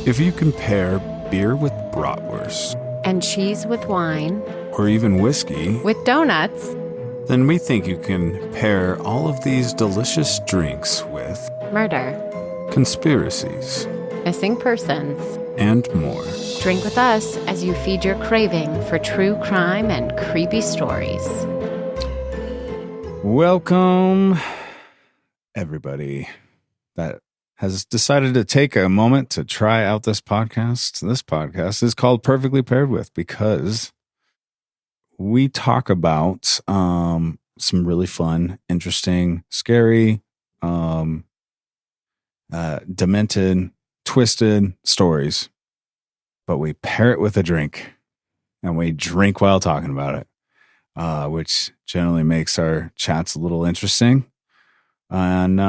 If you compare beer with bratwurst, and cheese with wine, or even whiskey with donuts, then we think you can pair all of these delicious drinks with murder, conspiracies, missing persons, and more. Drink with us as you feed your craving for true crime and creepy stories. Welcome, everybody that has decided to take a moment to try out this podcast. This podcast is called Perfectly Paired With because we talk about some really fun, interesting, scary, demented, twisted stories, but we pair it with a drink, and we drink while talking about it, which generally makes our chats a little interesting. And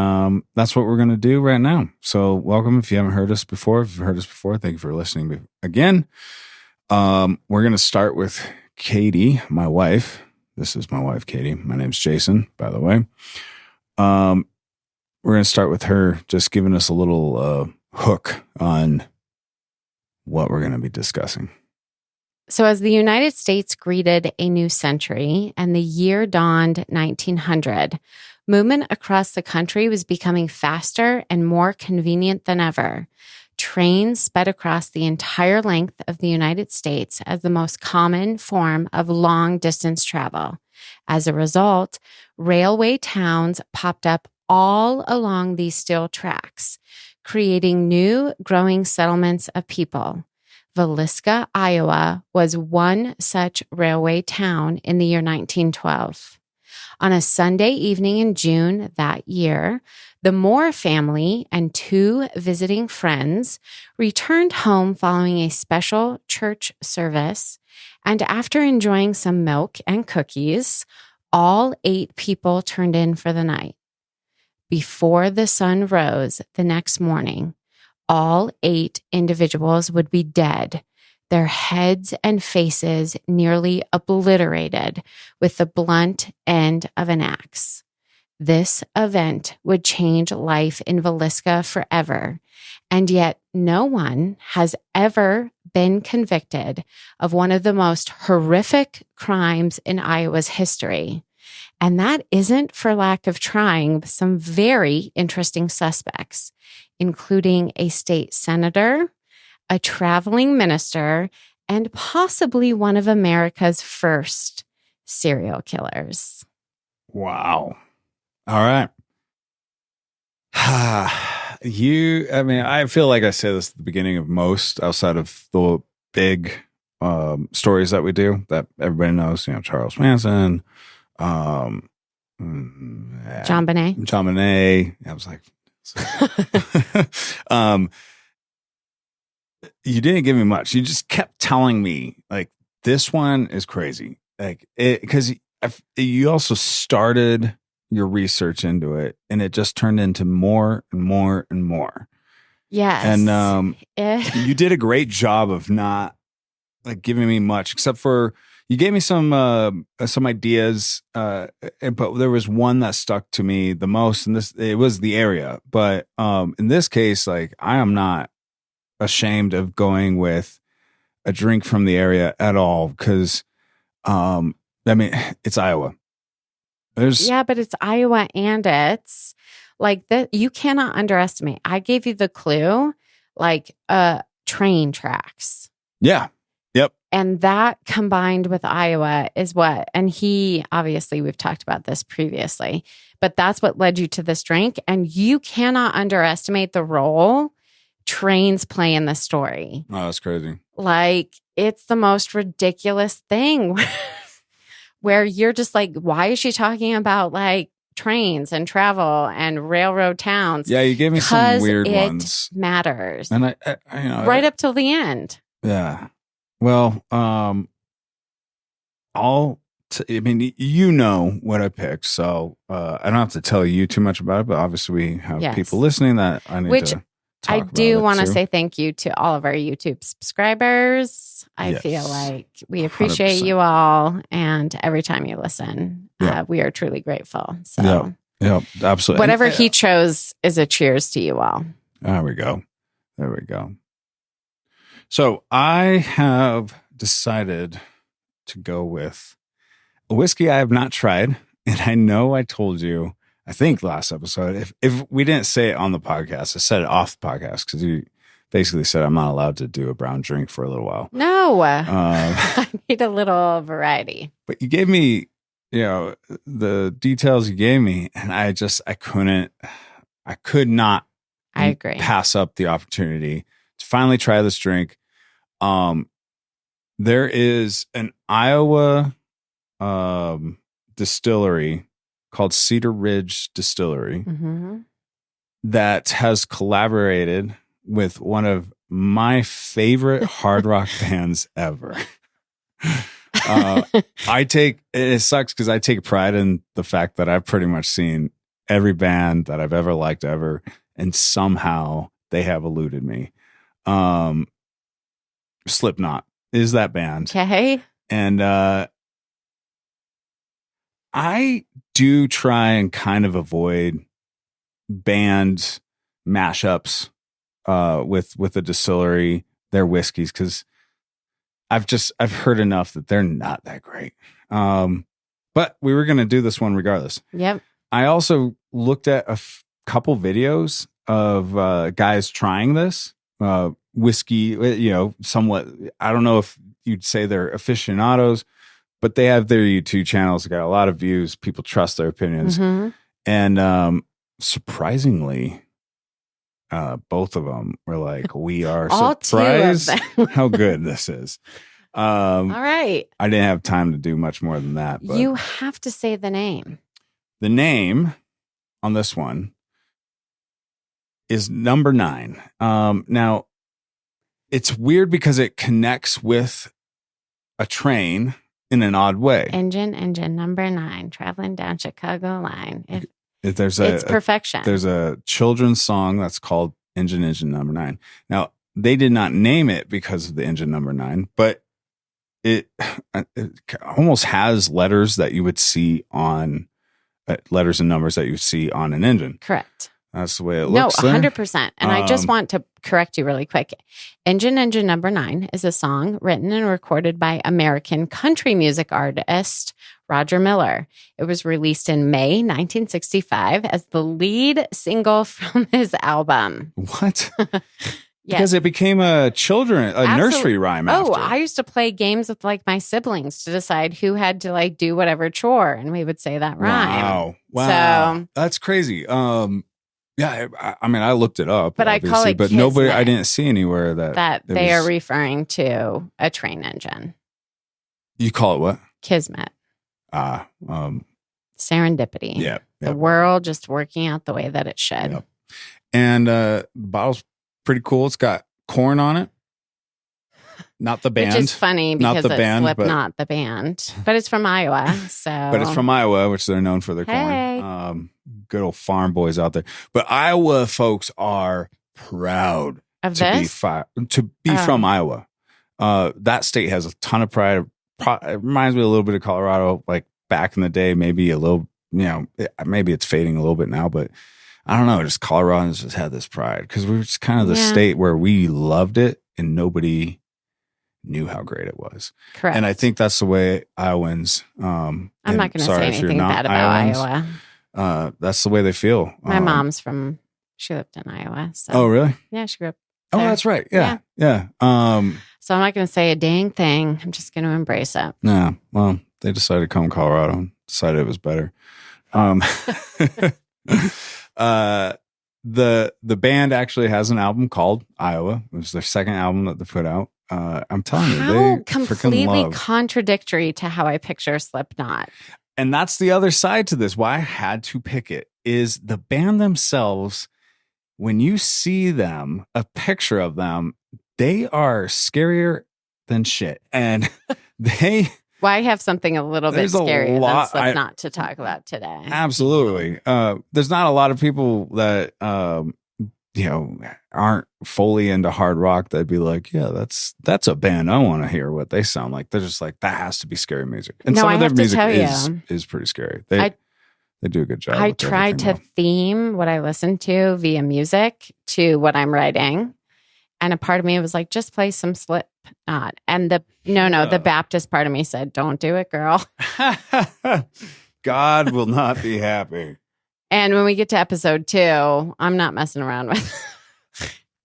that's what we're going to do right now. So welcome if you haven't heard us before. If you've heard us before, thank you for listening again. We're going to start with Katie, my wife. This is my wife, Katie. My name's Jason, by the way. We're going to start with her just giving us a little hook on what we're going to be discussing. So as the United States greeted a new century and the year dawned 1900, movement across the country was becoming faster and more convenient than ever. Trains sped across the entire length of the United States as the most common form of long-distance travel. As a result, railway towns popped up all along these steel tracks, creating new, growing settlements of people. Villisca, Iowa, was one such railway town in the year 1912. On a Sunday evening in June that year, the Moore family and two visiting friends returned home following a special church service, and after enjoying some milk and cookies, all 8 people turned in for the night. Before the sun rose the next morning, all 8 individuals would be dead, their heads and faces nearly obliterated with the blunt end of an axe. This event would change life in Villisca forever, and yet no one has ever been convicted of one of the most horrific crimes in Iowa's history. And that isn't for lack of trying some very interesting suspects, including a state senator, a traveling minister, and possibly one of America's first serial killers. Wow. All right. I feel like I say this at the beginning of most, outside of the big stories that we do that everybody knows, Charles Manson, John Bonet. John Bonet. I was like, you didn't give me much. You just kept telling me, like, this one is crazy. Like, because you also started your research into it, and it just turned into more and more and more. Yes. And you did a great job of not like giving me much, except for you gave me some ideas, but there was one that stuck to me the most, and it was the area. But in this case, like, I am not ashamed of going with a drink from the area at all, because it's Iowa. But it's Iowa, and it's like that. You cannot underestimate. I gave you the clue, like train tracks. Yeah. Yep. And that combined with Iowa is what, and obviously we've talked about this previously, but that's what led you to this drink. And you cannot underestimate the role trains play in the story. Oh, that's crazy. Like, it's the most ridiculous thing where you're just like, why is she talking about like trains and travel and railroad towns? Yeah, you gave me some weird ones. It matters. And right up till the end. Yeah. Well, you know what I picked, so I don't have to tell you too much about it, but obviously we have people listening that I need to I do want to say thank you to all of our YouTube subscribers. I feel like we appreciate 100%. You all, and every time you listen, we are truly grateful. So, yeah, absolutely. Whatever he chose is a cheers to you all. There we go. So I have decided to go with a whiskey I have not tried. And I know I told you, I think last episode, if we didn't say it on the podcast, I said it off the podcast because you basically said I'm not allowed to do a brown drink for a little while. No, I need a little variety. But you gave me, the details you gave me, and I could not I agree. pass up the opportunity to finally try this drink. There is an Iowa distillery called Cedar Ridge Distillery that has collaborated with one of my favorite hard rock bands ever. It sucks because I take pride in the fact that I've pretty much seen every band that I've ever liked ever, and somehow they have eluded me. Slipknot is that band. Okay. And I do try and kind of avoid band mashups with a distillery, their whiskeys, because I've heard enough that they're not that great. But we were going to do this one regardless. Yep. I also looked at a couple videos of guys trying this whiskey, somewhat, I don't know if you'd say they're aficionados, but they have their YouTube channels. They got a lot of views. People trust their opinions. And surprisingly, both of them were like, we are surprised how good this is. All right. I didn't have time to do much more than that. But you have to say the name. The name on this one is Number 9. Now, it's weird because it connects with a train in an odd way. Engine number 9, traveling down Chicago line. It's perfection. There's a children's song that's called Engine number 9. Now, they did not name it because of the engine number 9, but it almost has letters that you would see on letters and numbers that you see on an engine. Correct. That's the way it looks. No, 100%. And I just want to correct you really quick. Engine number 9 is a song written and recorded by American country music artist Roger Miller. It was released in May 1965 as the lead single from his album. What? Yes. Because it became a nursery rhyme after. I used to play games with like my siblings to decide who had to like do whatever chore, and we would say that rhyme. Wow. So that's crazy. Yeah, I mean, I looked it up, but I call it but Kismet, I didn't see anywhere that they are referring to a train engine. You call it what? Kismet. Serendipity. Yeah. The world just working out the way that it should. Yep. And the bottle's pretty cool. It's got corn on it. Not the band. Which is funny because not the band, Slipknot, the band. But it's from Iowa. So But it's from Iowa, which they're known for their corn. Good old farm boys out there. But Iowa folks are proud of to be from Iowa. That state has a ton of pride. It reminds me a little bit of Colorado, like back in the day, maybe a little, maybe it's fading a little bit now, but I don't know. Just Coloradans just had this pride because we were just kind of the state where we loved it and nobody knew how great it was. Correct. And I think that's the way Iowans. I'm not going to say anything bad about Iowa. That's the way they feel. My mom's she lived in Iowa. So. Oh, really? Yeah, she grew up there. Oh, that's right. Yeah. So I'm not going to say a dang thing. I'm just going to embrace it. Yeah. Well, they decided to come to Colorado and decided it was better. The band actually has an album called Iowa. It was their second album that they put out. I'm telling you, they completely contradictory to how I picture Slipknot. And that's the other side to this. Why I had to pick it is the band themselves. When you see them, a picture of them, they are scarier than shit. And Well, I have something a little bit scarier than Slipknot to talk about today. Absolutely. There's not a lot of people that aren't fully into hard rock that'd be like, yeah, that's a band. I want to hear what they sound like. They're just like, that has to be scary music. And some of their music is pretty scary. They do a good job. I tried to theme what I listen to via music to what I'm writing. And a part of me was like, just play some Slipknot. And the Baptist part of me said, don't do it, girl. God will not be happy. And when we get to episode 2, I'm not messing around with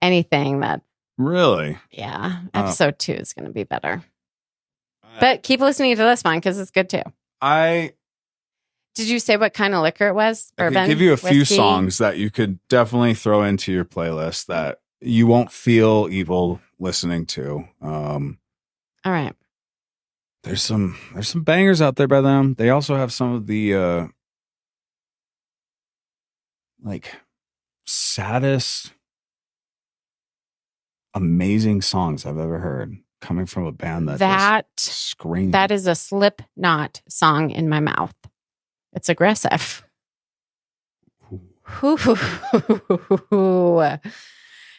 anything that. Really? Yeah. Episode 2 is going to be better. But keep listening to this one because it's good too. Did you say what kind of liquor it was? Bourbon? I could give you a few whiskey? songs that you could definitely throw into your playlist that you won't feel evil listening to. All right. There's some bangers out there by them. They also have some of the like saddest, amazing songs I've ever heard coming from a band that just screams. That is a Slipknot song in my mouth. It's aggressive.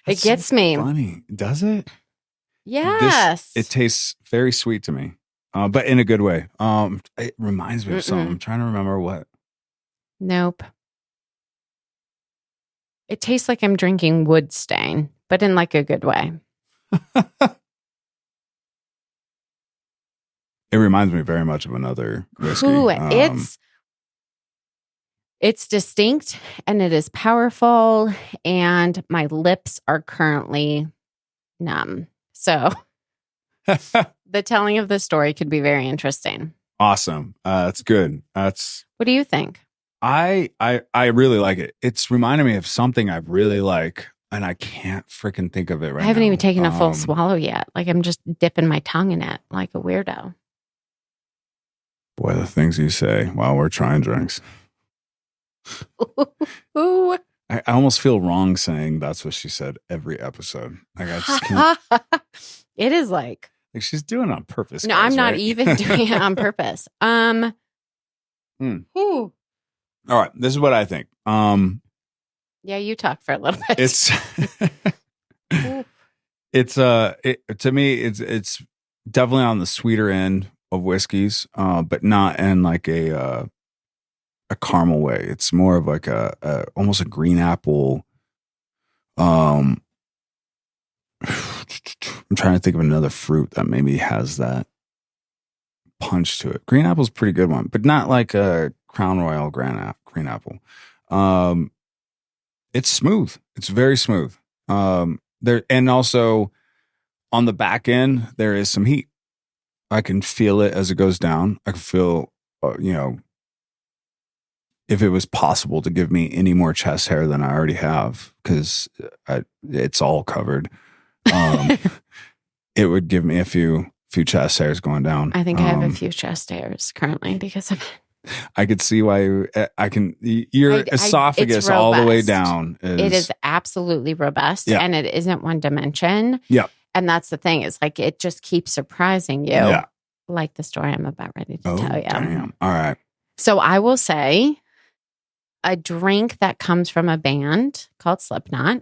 It gets me. Funny, does it? Yes. It tastes very sweet to me, but in a good way. It reminds me of something. I'm trying to remember what. Nope. It tastes like I'm drinking wood stain, but in like a good way. It reminds me very much of another whiskey. It's distinct and it is powerful, and my lips are currently numb. So the telling of the story could be very interesting. Awesome. That's good. What do you think? I really like it. It's reminding me of something I really like, and I can't freaking think of it right now. I haven't even taken a full swallow yet. Like I'm just dipping my tongue in it like a weirdo. Boy, the things you say while we're trying drinks. I almost feel wrong saying that's what she said every episode. Like I just can't. It is like she's doing it on purpose. No, guys, I'm not right? even doing it on purpose. All right, this is what I think. Yeah, you talk for a little bit. To me, it's definitely on the sweeter end of whiskeys, but not in like a caramel way. It's more of like a almost a green apple. I'm trying to think of another fruit that maybe has that punch to it. Green apple's a pretty good one, but not like a Crown Royal green apple. It's smooth. It's very smooth. There, and also on the back end there is some heat. I can feel it as it goes down. I can feel, if it was possible to give me any more chest hair than I already have, because it's all covered, it would give me a few chest hairs going down. I think I have a few chest hairs currently because of it. I could see why your esophagus all the way down. It is absolutely robust, and it isn't one dimension. Yeah. And that's the thing, is like it just keeps surprising you. Yeah. Like the story I'm about ready to tell you. Damn. All right. So I will say a drink that comes from a band called Slipknot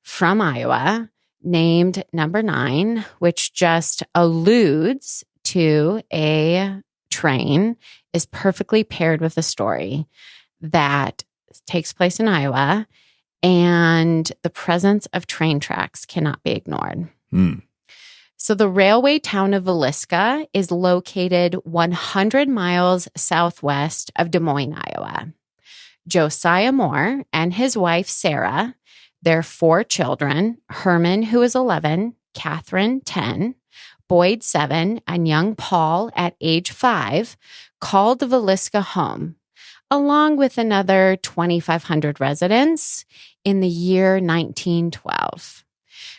from Iowa named Number 9, which just alludes to a train, is perfectly paired with a story that takes place in Iowa, and the presence of train tracks cannot be ignored. So the railway town of Villisca is located 100 miles southwest of Des Moines, Iowa. Josiah Moore and his wife, Sarah, their 4 children, Herman, who is 11, Catherine, 10, Boyd, 7, and young Paul at age 5, called the Villisca home, along with another 2,500 residents in the year 1912.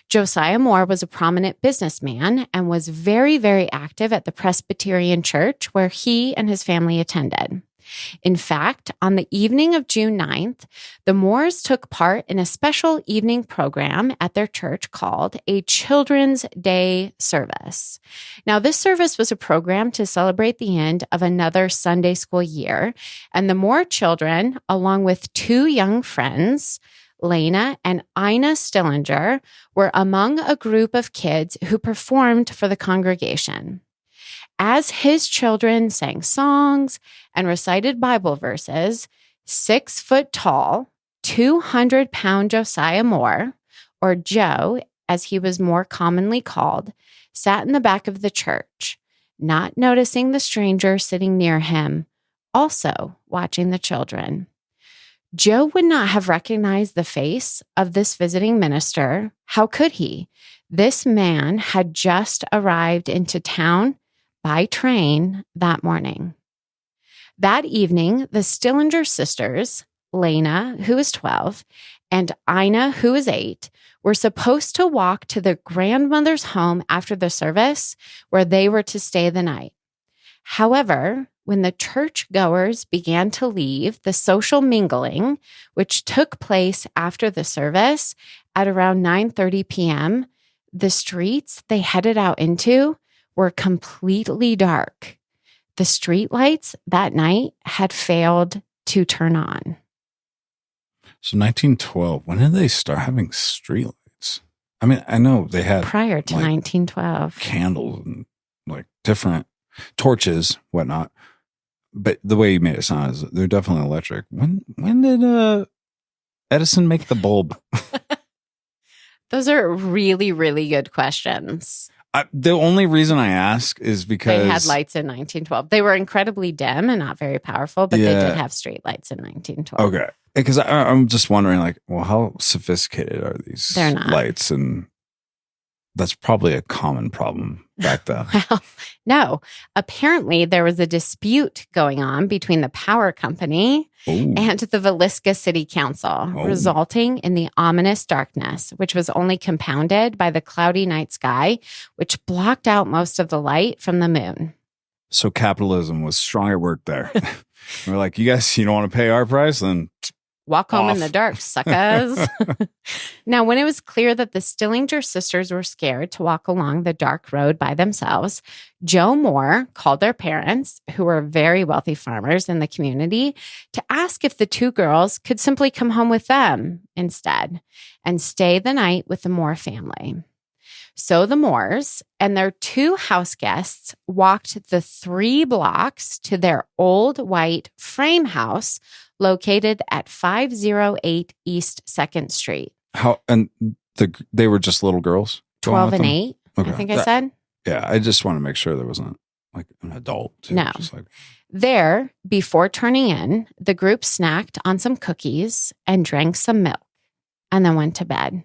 Josiah Moore was a prominent businessman and was very, very active at the Presbyterian Church where he and his family attended. In fact, on the evening of June 9th, the Moores took part in a special evening program at their church called a Children's Day Service. Now, this service was a program to celebrate the end of another Sunday school year, and the Moore children, along with 2 young friends, Lena and Ina Stillinger, were among a group of kids who performed for the congregation. As his children sang songs and recited Bible verses, 6 foot tall, 200-pound Josiah Moore, or Joe, as he was more commonly called, sat in the back of the church, not noticing the stranger sitting near him, also watching the children. Joe would not have recognized the face of this visiting minister. How could he? This man had just arrived into town by train that morning. That evening, the Stillinger sisters, Lena, who was 12, and Ina, who was 8, were supposed to walk to their grandmother's home after the service, where they were to stay the night. However, when the churchgoers began to leave, the social mingling, which took place after the service at around 9:30 p.m., the streets they headed out into were completely dark. The street lights that night had failed to turn on. So 1912, when did they start having streetlights? I mean, I know they had prior to 1912 candles and like different torches, whatnot. But the way you made it sound is they're definitely electric. When did Edison make the bulb? Those are really, really good questions. The only reason I ask is because they had lights in 1912. They were incredibly dim and not very powerful, but they did have street lights in 1912. Okay. Because I'm just wondering, like, well, how sophisticated are these They're not. lights? And that's probably a common problem back then. Well, no. Apparently, there was a dispute going on between the power company and the Villisca City Council, resulting in the ominous darkness, which was only compounded by the cloudy night sky, which blocked out most of the light from the moon. So capitalism was strong at work there. We're like, you guys, you don't want to pay our price? Then walk home in the dark, suckers. Now, when it was clear that the Stillinger sisters were scared to walk along the dark road by themselves, Joe Moore called their parents, who were very wealthy farmers in the community, to ask if the two girls could simply come home with them instead and stay the night with the Moore family. So the Moores and their 2 house guests walked the 3 blocks to their old white frame house located at 508 East 2nd Street. They were just little girls? 12 and 8, okay. I think I said. Yeah, I just want to make sure there wasn't like an adult too. No. Just like... There, before turning in, the group snacked on some cookies and drank some milk and then went to bed.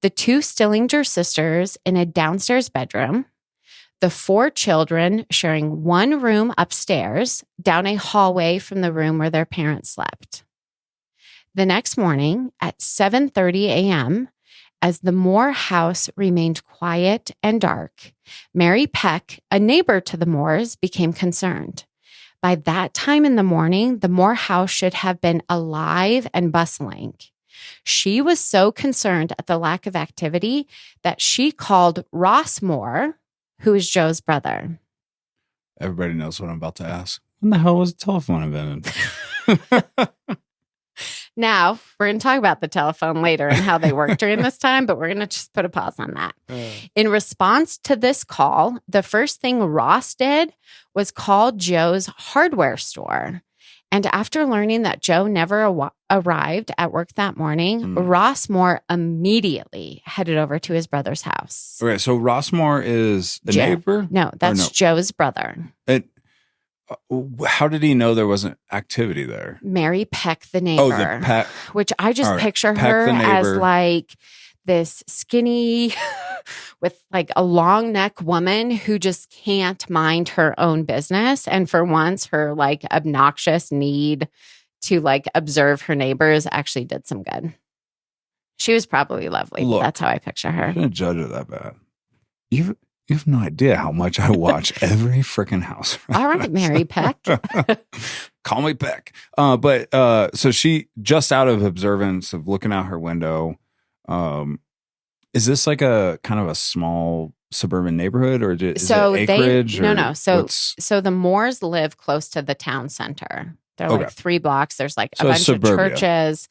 The 2 Stillinger sisters in a downstairs bedroom, the 4 children sharing one room upstairs down a hallway from the room where their parents slept. The next morning at 7:30 a.m., as the Moore house remained quiet and dark, Mary Peck, a neighbor to the Moores, became concerned. By that time in the morning, the Moore house should have been alive and bustling. She was so concerned at the lack of activity that she called Ross Moore, who is Joe's brother. Everybody knows what I'm about to ask. When the hell was the telephone invented? Now, we're going to talk about the telephone later and how they worked during this time, but we're going to just put a pause on that. In response to this call, the first thing Ross did was call Joe's hardware store. And after learning that Joe never arrived at work that morning, Ross Moore immediately headed over to his brother's house. Okay, so Ross Moore is the neighbor? No, that's Joe's brother. How did he know there wasn't activity there? Mary Peck, the neighbor. Which I just picture her as like this skinny with like a long neck woman who just can't mind her own business. And for once, her like obnoxious need to like observe her neighbors actually did some good. She was probably lovely. Look, that's how I picture her. I'm going to judge her that bad. You have no idea how much I watch every freaking house. All right, Mary Peck. Call me Peck. So she, just out of observance of looking out her window, is this like a kind of a small suburban neighborhood, or is it acreage? No. So the Moores live close to the town center. They're like 3 blocks. There's like a bunch of churches.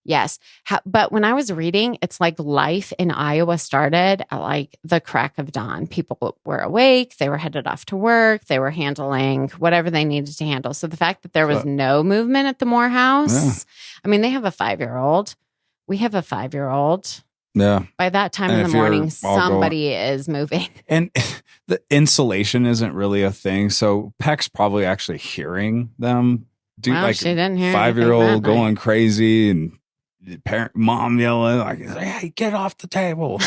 Yes. But when I was reading, it's like life in Iowa started at like the crack of dawn. People were awake. They were headed off to work. They were handling whatever they needed to handle. So the fact that there was no movement at the Moore house, I mean, they have a 5-year-old. We have a 5-year-old. Yeah. By that time And in if the you're morning, all going- somebody is moving. And the insulation isn't really a thing. So Peck's probably actually hearing them do Well, like she didn't hear 5-year-old anything that going crazy and mom yelling like, "Hey, get off the table."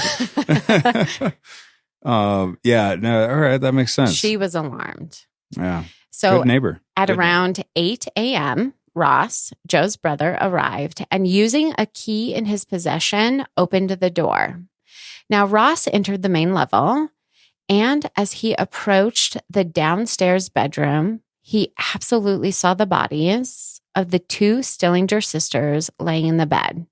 Yeah, no, all right, that makes sense. She was alarmed. Yeah. So Good neighbor. at Good around 8 a.m., Ross, Joe's brother, arrived and using a key in his possession, opened the door. Now, Ross entered the main level, and as he approached the downstairs bedroom, he absolutely saw the bodies of the two Stillinger sisters laying in the bed,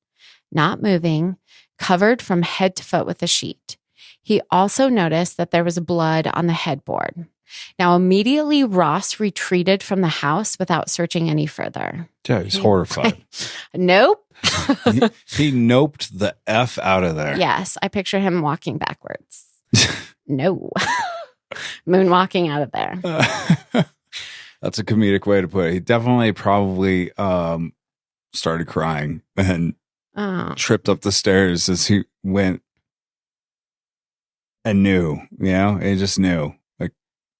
not moving, covered from head to foot with a sheet. He also noticed that there was blood on the headboard. Now, immediately, Ross retreated from the house without searching any further. Yeah, he's horrified. Nope. He noped the F out of there. Yes, I picture him walking backwards. No. Moonwalking out of there. That's a comedic way to put it. He definitely probably started crying and tripped up the stairs as he went and knew, he just knew. Like,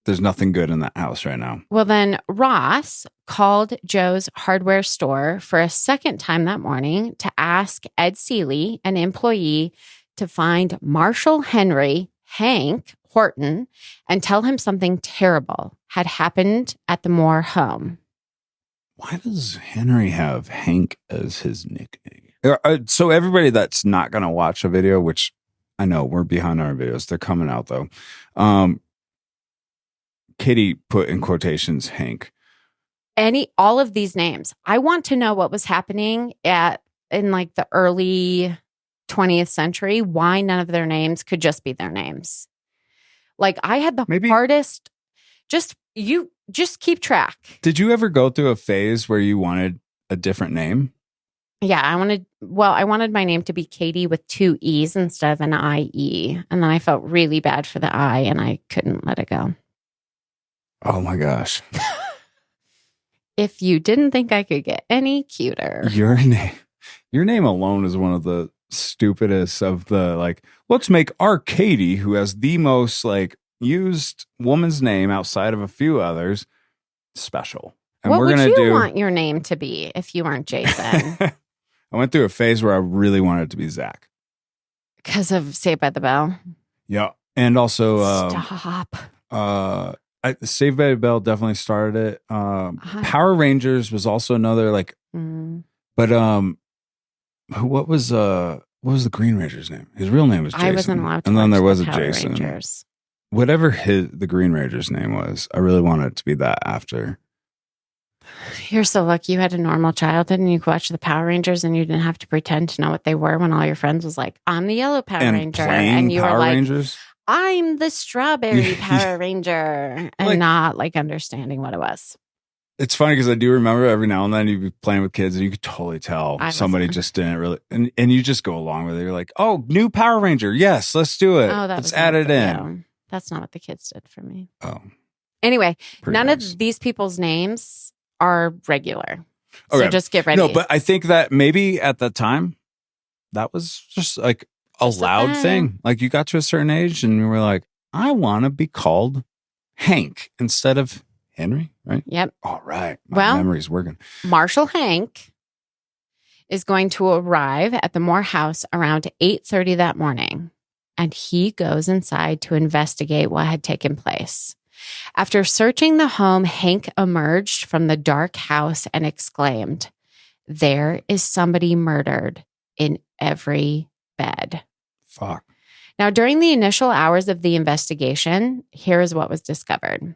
there's nothing good in that house right now. Well, then Ross called Joe's hardware store for a second time that morning to ask Ed Seeley, an employee, to find Marshall Henry, Hank Horton, and tell him something terrible had happened at the Moore home. Why does Henry have Hank as his nickname? So everybody that's not going to watch a video, which I know we're behind our videos, they're coming out though. Katie put in quotations Hank. All of these names. I want to know what was happening in like the early 20th century, why none of their names could just be their names. Like, I had the hardest, just keep track. Did you ever go through a phase where you wanted a different name? Yeah, I wanted my name to be Katie with 2 E's instead of an I-E. And then I felt really bad for the I and I couldn't let it go. Oh my gosh. If you didn't think I could get any cuter. Your name alone is one of the stupidest of the, like, let's make our Katie, who has the most like used woman's name outside of a few others, special. And what would you want your name to be if you weren't Jason? I went through a phase where I really wanted it to be Zach. Because of Saved by the Bell? Yeah. And also Stop. Saved by the Bell definitely started it. Power Rangers was also another like but what was the Green Ranger's name? His real name was Jason. I wasn't allowed to. And then there was a Power Jason. Rangers. Whatever the Green Ranger's name was, I really wanted it to be that after. You're so lucky you had a normal childhood and you could watch the Power Rangers and you didn't have to pretend to know what they were when all your friends was like, I'm the yellow Power Ranger. And you Power were like, Rangers? I'm the strawberry Power Ranger. And not like understanding what it was. It's funny because I do remember every now and then you'd be playing with kids and you could totally tell somebody just didn't really, and you just go along with it. You're like, oh, new Power Ranger. Yes, let's do it. Oh, let's add it in. That's not what the kids did for me. Oh. Anyway, none of these people's names are regular. Okay. So just get ready. No, but I think that maybe at the time, that was just like a loud thing. Like you got to a certain age and you were like, I want to be called Hank instead of Henry, right? Yep. All right. My memory's working. Marshall Hank is going to arrive at the Moore house around 8:30 that morning, and he goes inside to investigate what had taken place. After searching the home, Hank emerged from the dark house and exclaimed, "There is somebody murdered in every bed." Fuck. Now, during the initial hours of the investigation, here is what was discovered.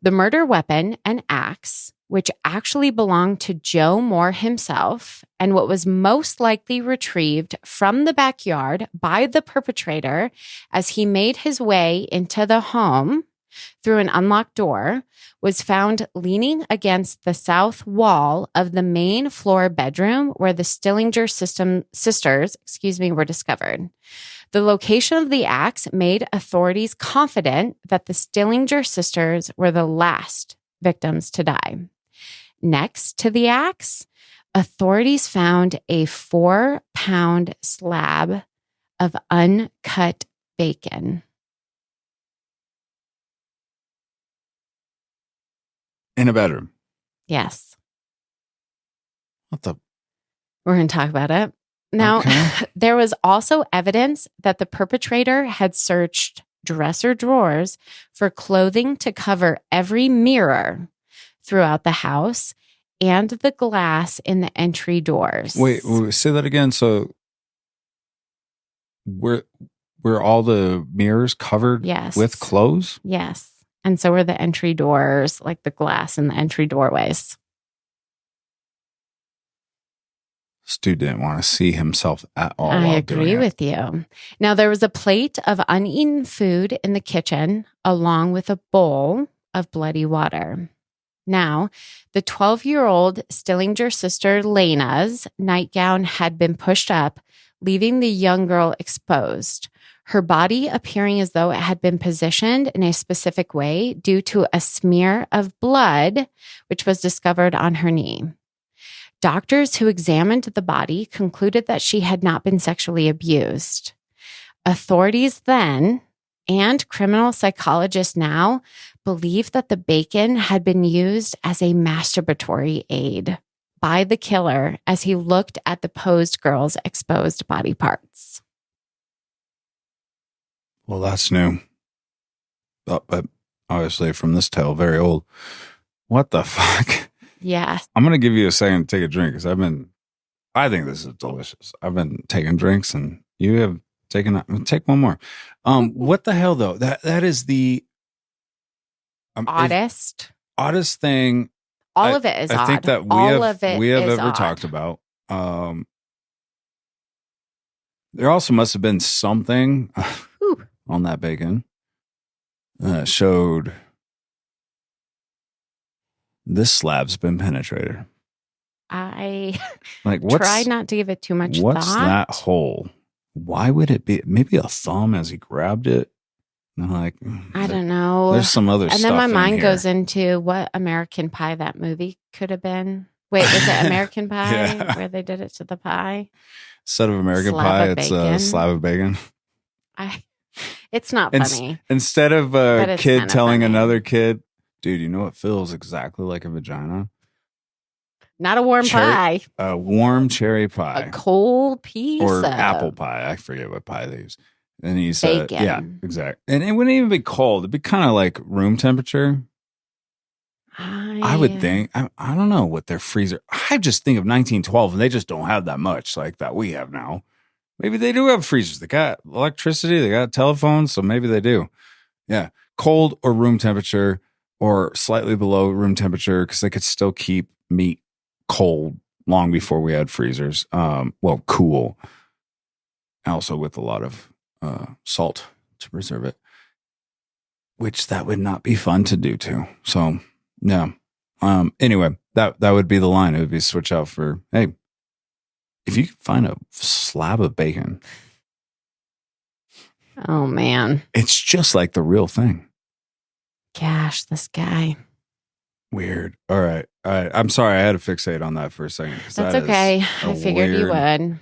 The murder weapon, an axe, which actually belonged to Joe Moore himself, and what was most likely retrieved from the backyard by the perpetrator as he made his way into the home through an unlocked door, was found leaning against the south wall of the main floor bedroom where the Stillinger sisters were discovered. The location of the axe made authorities confident that the Stillinger sisters were the last victims to die. Next to the axe, authorities found a 4-pound slab of uncut bacon. In a bedroom. Yes. What the? We're going to talk about it. Now, Okay. there was also evidence that the perpetrator had searched dresser drawers for clothing to cover every mirror throughout the house and the glass in the entry doors. Wait, say that again. So were all the mirrors covered Yes. with clothes? Yes. And so were the entry doors, like the glass in the entry doorways. This dude didn't want to see himself at all. I while agree doing it. with you. Now, there was a plate of uneaten food in the kitchen, along with a bowl of bloody water. Now, the 12-year-old Stillinger sister Lena's nightgown had been pushed up, leaving the young girl exposed, her body appearing as though it had been positioned in a specific way due to a smear of blood, which was discovered on her knee. Doctors who examined the body concluded that she had not been sexually abused. Authorities then, and criminal psychologists now, believe that the bacon had been used as a masturbatory aid by the killer as he looked at the posed girl's exposed body parts. Well, that's new. But obviously from this tale, very old. What the fuck? Yeah. I'm going to give you a second to take a drink because I think this is delicious. I've been taking drinks and you have taken, take one more. What the hell though? That is the oddest thing. All of it is odd. I think that we have ever odd. talked about. There also must have been something on that bacon that showed this slab's been penetrated. I what's, try not to give it too much what's thought. that hole? Why would it be? Maybe a thumb as he grabbed it. And I don't know. There's some other and stuff. And then my in mind here. goes into what American Pie that movie could have been. Wait, was it American Pie Yeah. where they did it to the pie? Instead of American Slab Pie, of it's bacon. a slab of bacon. It's not funny. Instead of a it's kid kinda telling funny. another kid, dude, you know what feels exactly like a vagina? Not a warm pie. A warm cherry pie. A cold piece or of apple pie. I forget what pie they use. And he said, bacon. yeah, exactly. And it wouldn't even be cold. It'd be kind of like room temperature. I would think. I don't know what their freezer. I just think of 1912 and they just don't have that much like that we have now. Maybe they do have freezers. They got electricity. They got telephones. So maybe they do. Yeah. Cold or room temperature or slightly below room temperature because they could still keep meat cold long before we had freezers. Cool. Also with a lot of salt to preserve it, which that would not be fun to do too. So yeah. Anyway, that would be the line. It would be switch out for, hey, if you can find a slab of bacon. Oh man. It's just like the real thing. Gosh, this guy. Weird. All right. I'm sorry. I had to fixate on that for a second. That's okay. I figured you would.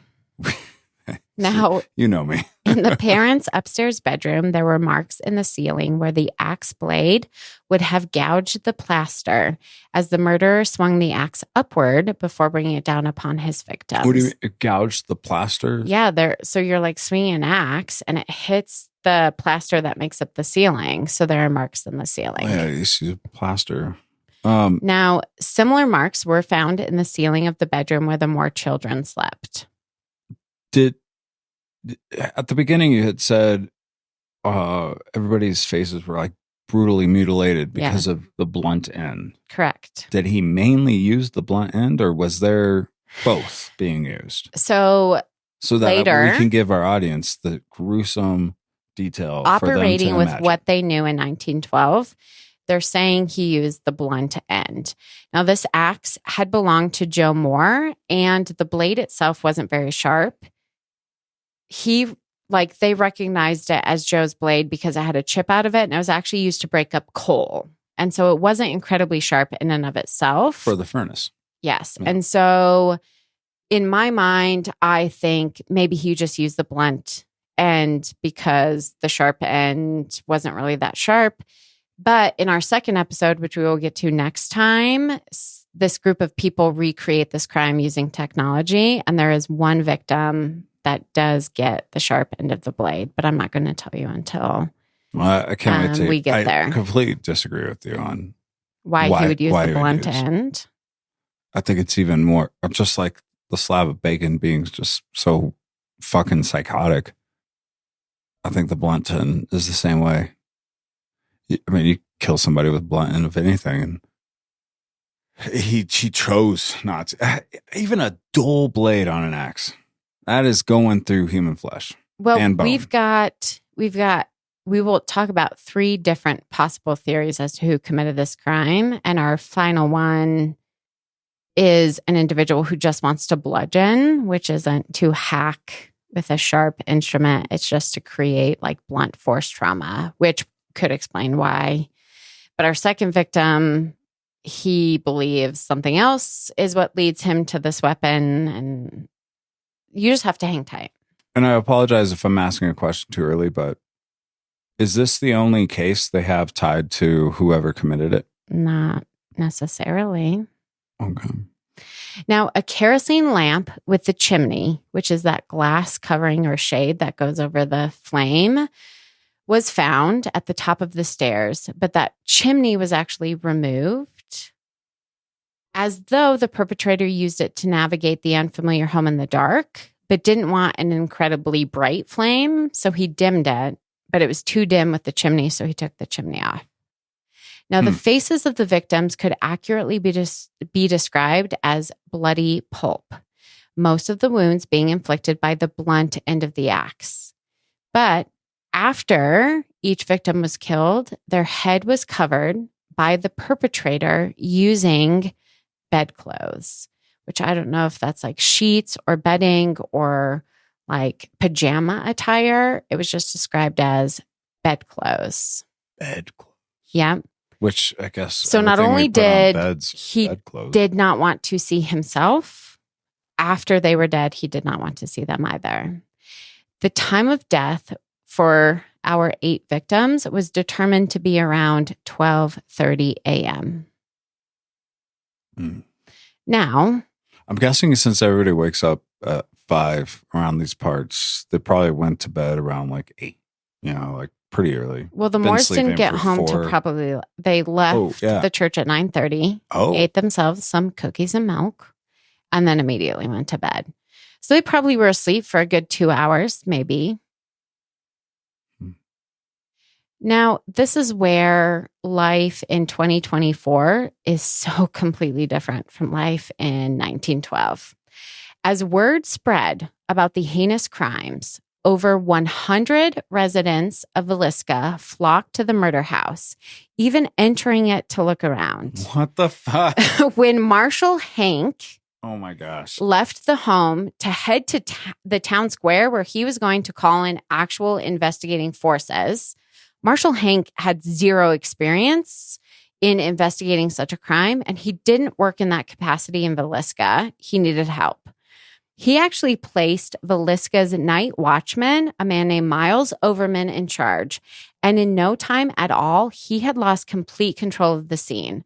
Now, you know me. in the parents' upstairs bedroom, there were marks in the ceiling where the axe blade would have gouged the plaster as the murderer swung the axe upward before bringing it down upon his victims. What do you mean? It gouged the plaster? Yeah, so you're like swinging an axe and it hits the plaster that makes up the ceiling. So there are marks in the ceiling. Oh, yeah, you see plaster. Now, similar marks were found in the ceiling of the bedroom where the Moore children slept. At the beginning you had said everybody's faces were like brutally mutilated because of the blunt end. Correct. Did he mainly use the blunt end or was there both being used? So that later, we can give our audience the gruesome detail operating for them to with imagine. what they knew in 1912. They're saying he used the blunt end. Now, this axe had belonged to Joe Moore, and the blade itself wasn't very sharp. They recognized it as Joe's blade because it had a chip out of it, and it was actually used to break up coal. And so it wasn't incredibly sharp in and of itself. For the furnace. Yes. Yeah. And so in my mind, I think maybe he just used the blunt and because the sharp end wasn't really that sharp. But in our second episode, which we will get to next time, this group of people recreate this crime using technology. And there is one victim that does get the sharp end of the blade, but I'm not going to tell you until I can't wait to we get there. I completely disagree with you on why he would use the blunt end. I think it's even more just like the slab of bacon being just so fucking psychotic. I think the blunt end is the same way. I mean, you kill somebody with blunt end, if anything, and he chose not to. Even a dull blade on an axe, that is going through human flesh. Well, and bone. we will talk about 3 different possible theories as to who committed this crime, and our final one is an individual who just wants to bludgeon, which isn't to hack with a sharp instrument. It's just to create like blunt force trauma, which could explain why. But our second victim, he believes something else is what leads him to this weapon. And you just have to hang tight. And I apologize if I'm asking a question too early, but is this the only case they have tied to whoever committed it? Not necessarily. Okay. Now, a kerosene lamp with the chimney, which is that glass covering or shade that goes over the flame, was found at the top of the stairs, but that chimney was actually removed as though the perpetrator used it to navigate the unfamiliar home in the dark, but didn't want an incredibly bright flame, so he dimmed it, but it was too dim with the chimney, so he took the chimney off. Now, the faces of the victims could accurately be described as bloody pulp, most of the wounds being inflicted by the blunt end of the axe. But after each victim was killed, their head was covered by the perpetrator using bedclothes, which I don't know if that's like sheets or bedding or like pajama attire. It was just described as bedclothes. Bedclothes. Yeah. Which I guess. So not only did he did not want to see himself, after they were dead, he did not want to see them either. The time of death for our 8 victims was determined to be around 12:30 a.m. Now, I'm guessing since everybody wakes up at 5 around these parts, they probably went to bed around like 8, like pretty early. Well, the Moores didn't get home till they left the church at 9:30, ate themselves some cookies and milk, and then immediately went to bed. So they probably were asleep for a good 2 hours, maybe. Now, this is where life in 2024 is so completely different from life in 1912. As word spread about the heinous crimes, over 100 residents of Villisca flocked to the murder house, even entering it to look around. What the fuck? When Marshal Hank oh my gosh, left the home to head to the town square where he was going to call in actual investigating forces, Marshal Hank had zero experience in investigating such a crime, and he didn't work in that capacity in Villisca. He needed help. He actually placed Villisca's night watchman, a man named Miles Overman, in charge. And in no time at all, he had lost complete control of the scene.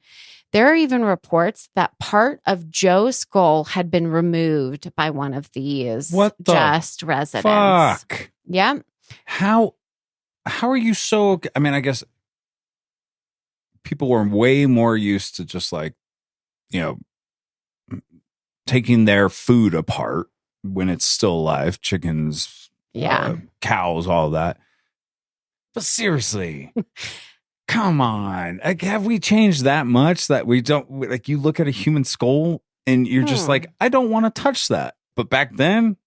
There are even reports that part of Joe's skull had been removed by one of these residents. Fuck. Yeah. How are you so... I mean, I guess people were way more used to just like, taking their food apart when it's still alive. Chickens, cows, all of that. But seriously, come on. Like, have we changed that much that we don't... Like, you look at a human skull and you're just like, I don't want to touch that. But back then,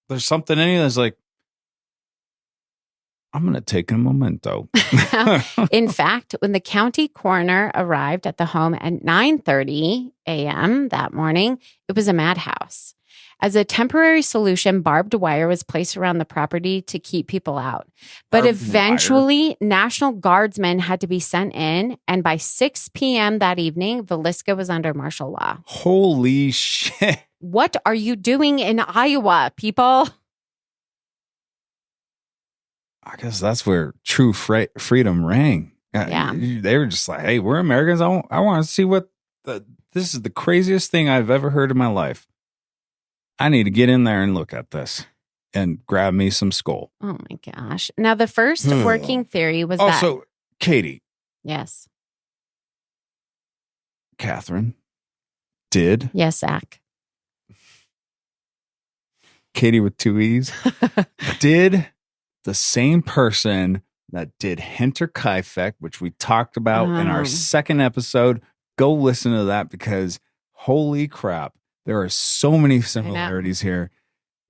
there's something in you that's like, I'm going to take a memento. In fact, when the county coroner arrived at the home at 9:30 a.m. that morning, it was a madhouse. As a temporary solution, barbed wire was placed around the property to keep people out. But eventually, National Guardsmen had to be sent in, and by 6 p.m. that evening, Villisca was under martial law. Holy shit. What are you doing in Iowa, people? I guess that's where true freedom rang. Yeah. They were just like, hey, we're Americans. I want to see this is the craziest thing I've ever heard in my life. I need to get in there and look at this and grab me some skull. Oh my gosh. Now, the first working theory was also, Katie. Yes. Catherine. Did. Yes, Zach. Katie with 2 E's. Did the same person that did Hinterkaifeck, which we talked about in our second episode, go listen to that because holy crap, there are so many similarities here.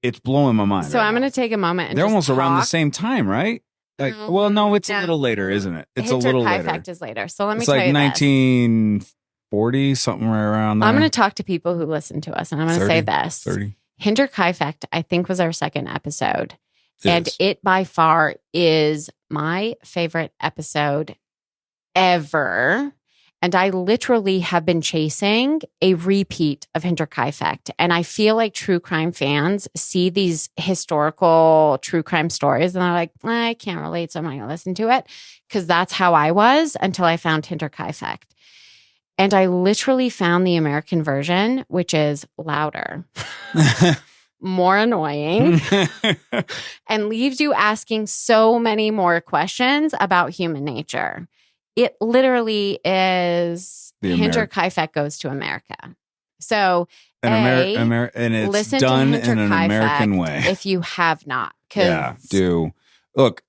It's blowing my mind. So I'm going to take a moment and they're almost around the same time, right? Like, well, no, it's a little later, isn't it? It's a little later. Hinterkaifeck is later. So let me it's tell like you 1940, something right around there. I'm going to talk to people who listen to us, and I'm going to say this. 30. Hinterkaifeck, I think, was our second episode. And it by far is my favorite episode ever. And I literally have been chasing a repeat of Hinterkaifeck. And I feel like true crime fans see these historical true crime stories and they're like, I can't relate, so I'm not going to listen to it. Because that's how I was until I found Hinterkaifeck. And I literally found the American version, which is louder. More annoying, and leaves you asking so many more questions about human nature. It literally is Hinterkaifeck goes to America. So, and it's done in an American way. If you have not. Yeah, do. Look,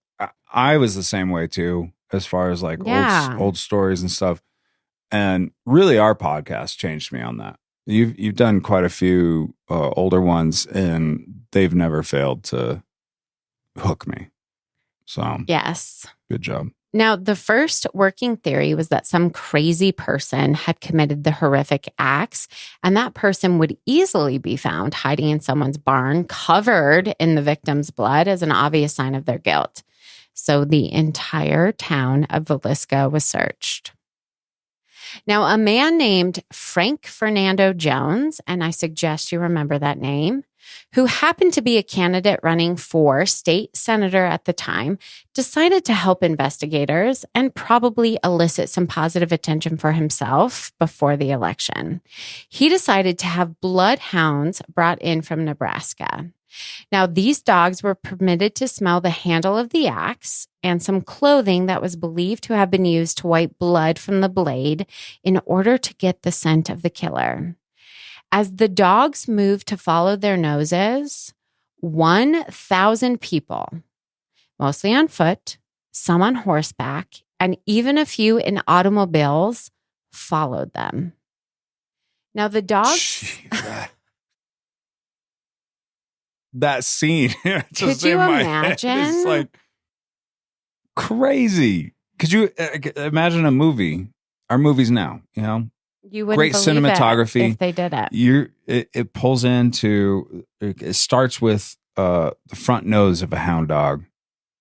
I was the same way too, as far as like old stories and stuff. And really our podcast changed me on that. You've done quite a few older ones, and they've never failed to hook me. So yes, good job. Now, the first working theory was that some crazy person had committed the horrific acts, and that person would easily be found hiding in someone's barn, covered in the victim's blood as an obvious sign of their guilt. So the entire town of Villisca was searched. Now, a man named Frank Fernando Jones, and I suggest you remember that name, who happened to be a candidate running for state senator at the time, decided to help investigators and probably elicit some positive attention for himself before the election. He decided to have bloodhounds brought in from Nebraska. Now, these dogs were permitted to smell the handle of the axe and some clothing that was believed to have been used to wipe blood from the blade in order to get the scent of the killer. As the dogs moved to follow their noses, 1,000 people, mostly on foot, some on horseback, and even a few in automobiles, followed them. Now, the dogs... That scene. Could you imagine? It's like crazy. Could you imagine a movie? Our movies now, you know, you wouldn't great cinematography. if they did it. It pulls into. It starts with the front nose of a hound dog,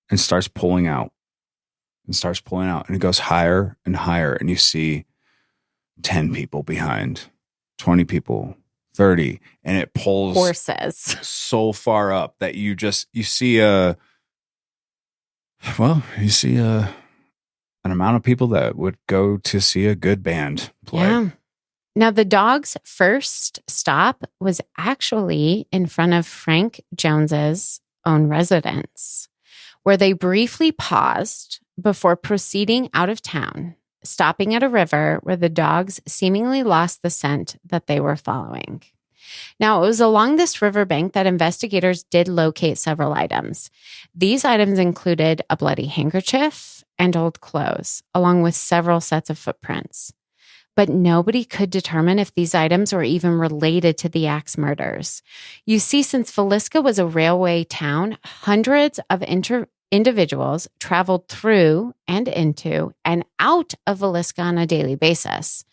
and starts pulling out, and it goes higher and higher, and you see 10 people behind, 20 people. 30, and it pulls horses so far up that you see an amount of people that would go to see a good band play. Yeah. Now, the dog's first stop was actually in front of Frank Jones's own residence, where they briefly paused before proceeding out of town, stopping at a river where the dogs seemingly lost the scent that they were following. Now, it was along this riverbank that investigators did locate several items. These items included a bloody handkerchief and old clothes, along with several sets of footprints. But nobody could determine if these items were even related to the axe murders. You see, since Villisca was a railway town, hundreds of individuals traveled through and into and out of Villisca on a daily basis.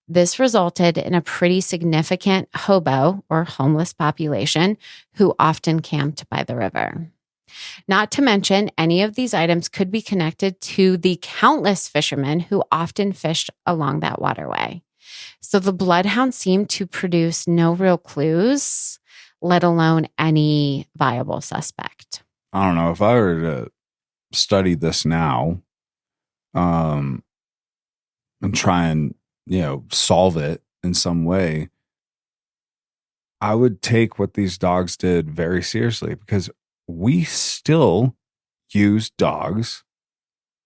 This resulted in a pretty significant hobo or homeless population who often camped by the river. Not to mention, any of these items could be connected to the countless fishermen who often fished along that waterway. So the bloodhound seemed to produce no real clues, let alone any viable suspect. I don't know if I were to study this now, and try and, solve it in some way, I would take what these dogs did very seriously, because we still use dogs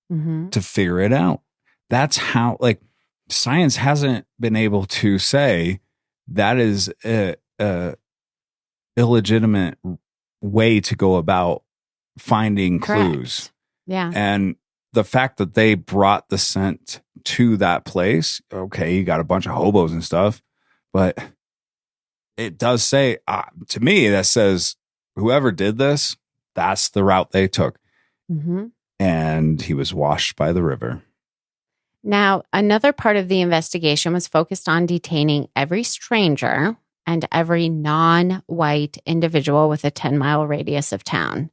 to figure it out. That's how, like, science hasn't been able to say that is a illegitimate way to go about finding clues. Yeah. And the fact that they brought the scent to that place, okay, you got a bunch of hobos and stuff, but it does say, to me, that says whoever did this, that's the route they took. And he was washed by the river. Now, another part of the investigation was focused on detaining every stranger and every non-white individual with a 10-mile radius of town.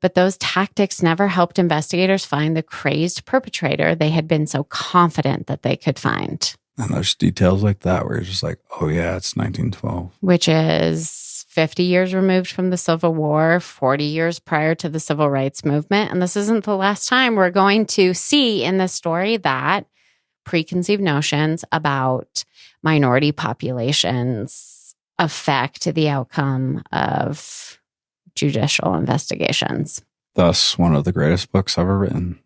But those tactics never helped investigators find the crazed perpetrator they had been so confident that they could find. And there's details like that where you're just like, oh yeah, it's 1912. Which is 50 years removed from the Civil War, 40 years prior to the Civil Rights Movement. And this isn't the last time we're going to see in this story that preconceived notions about minority populations affect the outcome of judicial investigations. Thus, one of the greatest books ever written.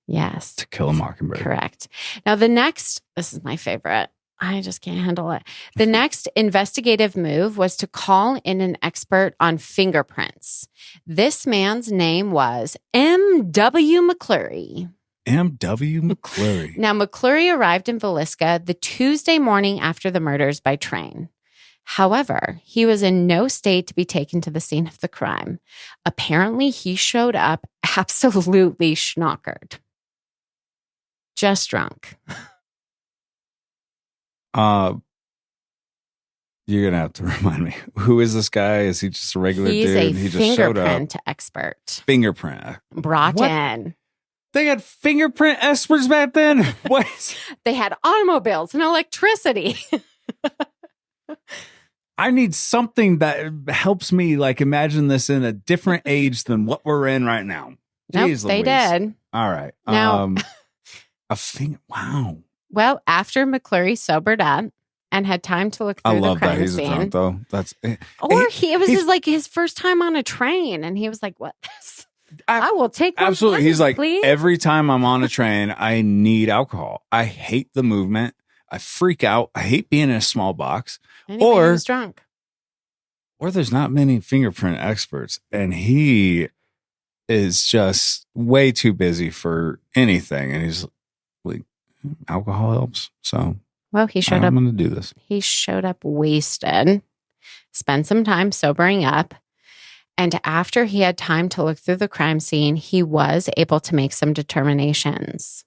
Yes. To Kill a Mockingbird. Correct. Now, this is my favorite. I just can't handle it. The next investigative move was to call in an expert on fingerprints. This man's name was M.W. McClurry. M.W. McClurry. Now, McClurry arrived in Villisca the Tuesday morning after the murders by train. However, he was in no state to be taken to the scene of the crime. Apparently, he showed up absolutely schnockered. Just drunk. You're going to have to remind me. Who is this guy? Is he just a regular dude? He's He a just showed up. fingerprint expert. Fingerprint. Brought What? in. They had fingerprint experts back then? What? They had automobiles and electricity. I need something that helps me like imagine this in a different age than what we're in right now. Nope, Jeez they Louise. did. All right. Now- A finger. Wow. Well, after McClurry sobered up and had time to look I through the love that crime he's a scene. drunk though. That's Or it was he's- his first time on a train, and he was like, "What? I will take one absolutely. please, He's like, please." every time I'm on a train, I need alcohol. I hate the movement. I freak out. I hate being in a small box. Anyway, or- he was drunk. Or there's not many fingerprint experts, and he is just way too busy for anything. And he's like, alcohol helps. So Well, he showed up. I'm going to do this. He showed up wasted. Spent some time sobering up. And after he had time to look through the crime scene, he was able to make some determinations.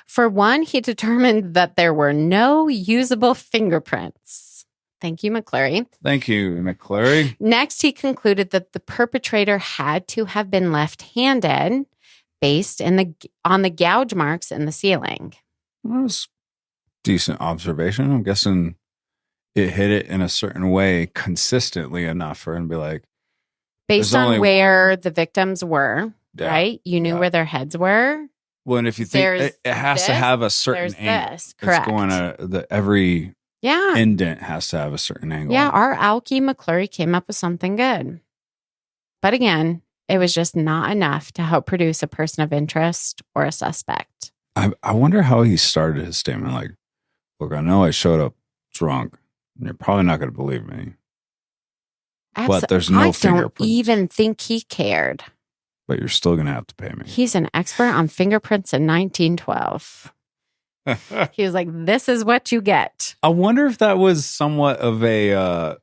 For one, he determined that there were no usable fingerprints. Thank you, McClurry. Thank you, McClurry. Next, he concluded that the perpetrator had to have been left-handed based on the gouge marks in the ceiling. That was decent observation. I'm guessing it hit it in a certain way consistently enough for him to be like, Based There's on only- where the victims were, yeah. right? You knew Yeah. where their heads were. Well, and if you think There's it has to this, have a certain There's angle. this. Correct. It's going to every Yeah. indent has to have a certain angle. Yeah. Our Alki McClurry came up with something good. But again, it was just not enough to help produce a person of interest or a suspect. I wonder how he started his statement. Like, look, I know I showed up drunk. And you're probably not going to believe me, but there's no I don't fingerprints. even think he cared. But you're still going to have to pay me. He's an expert on fingerprints in 1912. He was like, this is what you get. I wonder if that was somewhat of a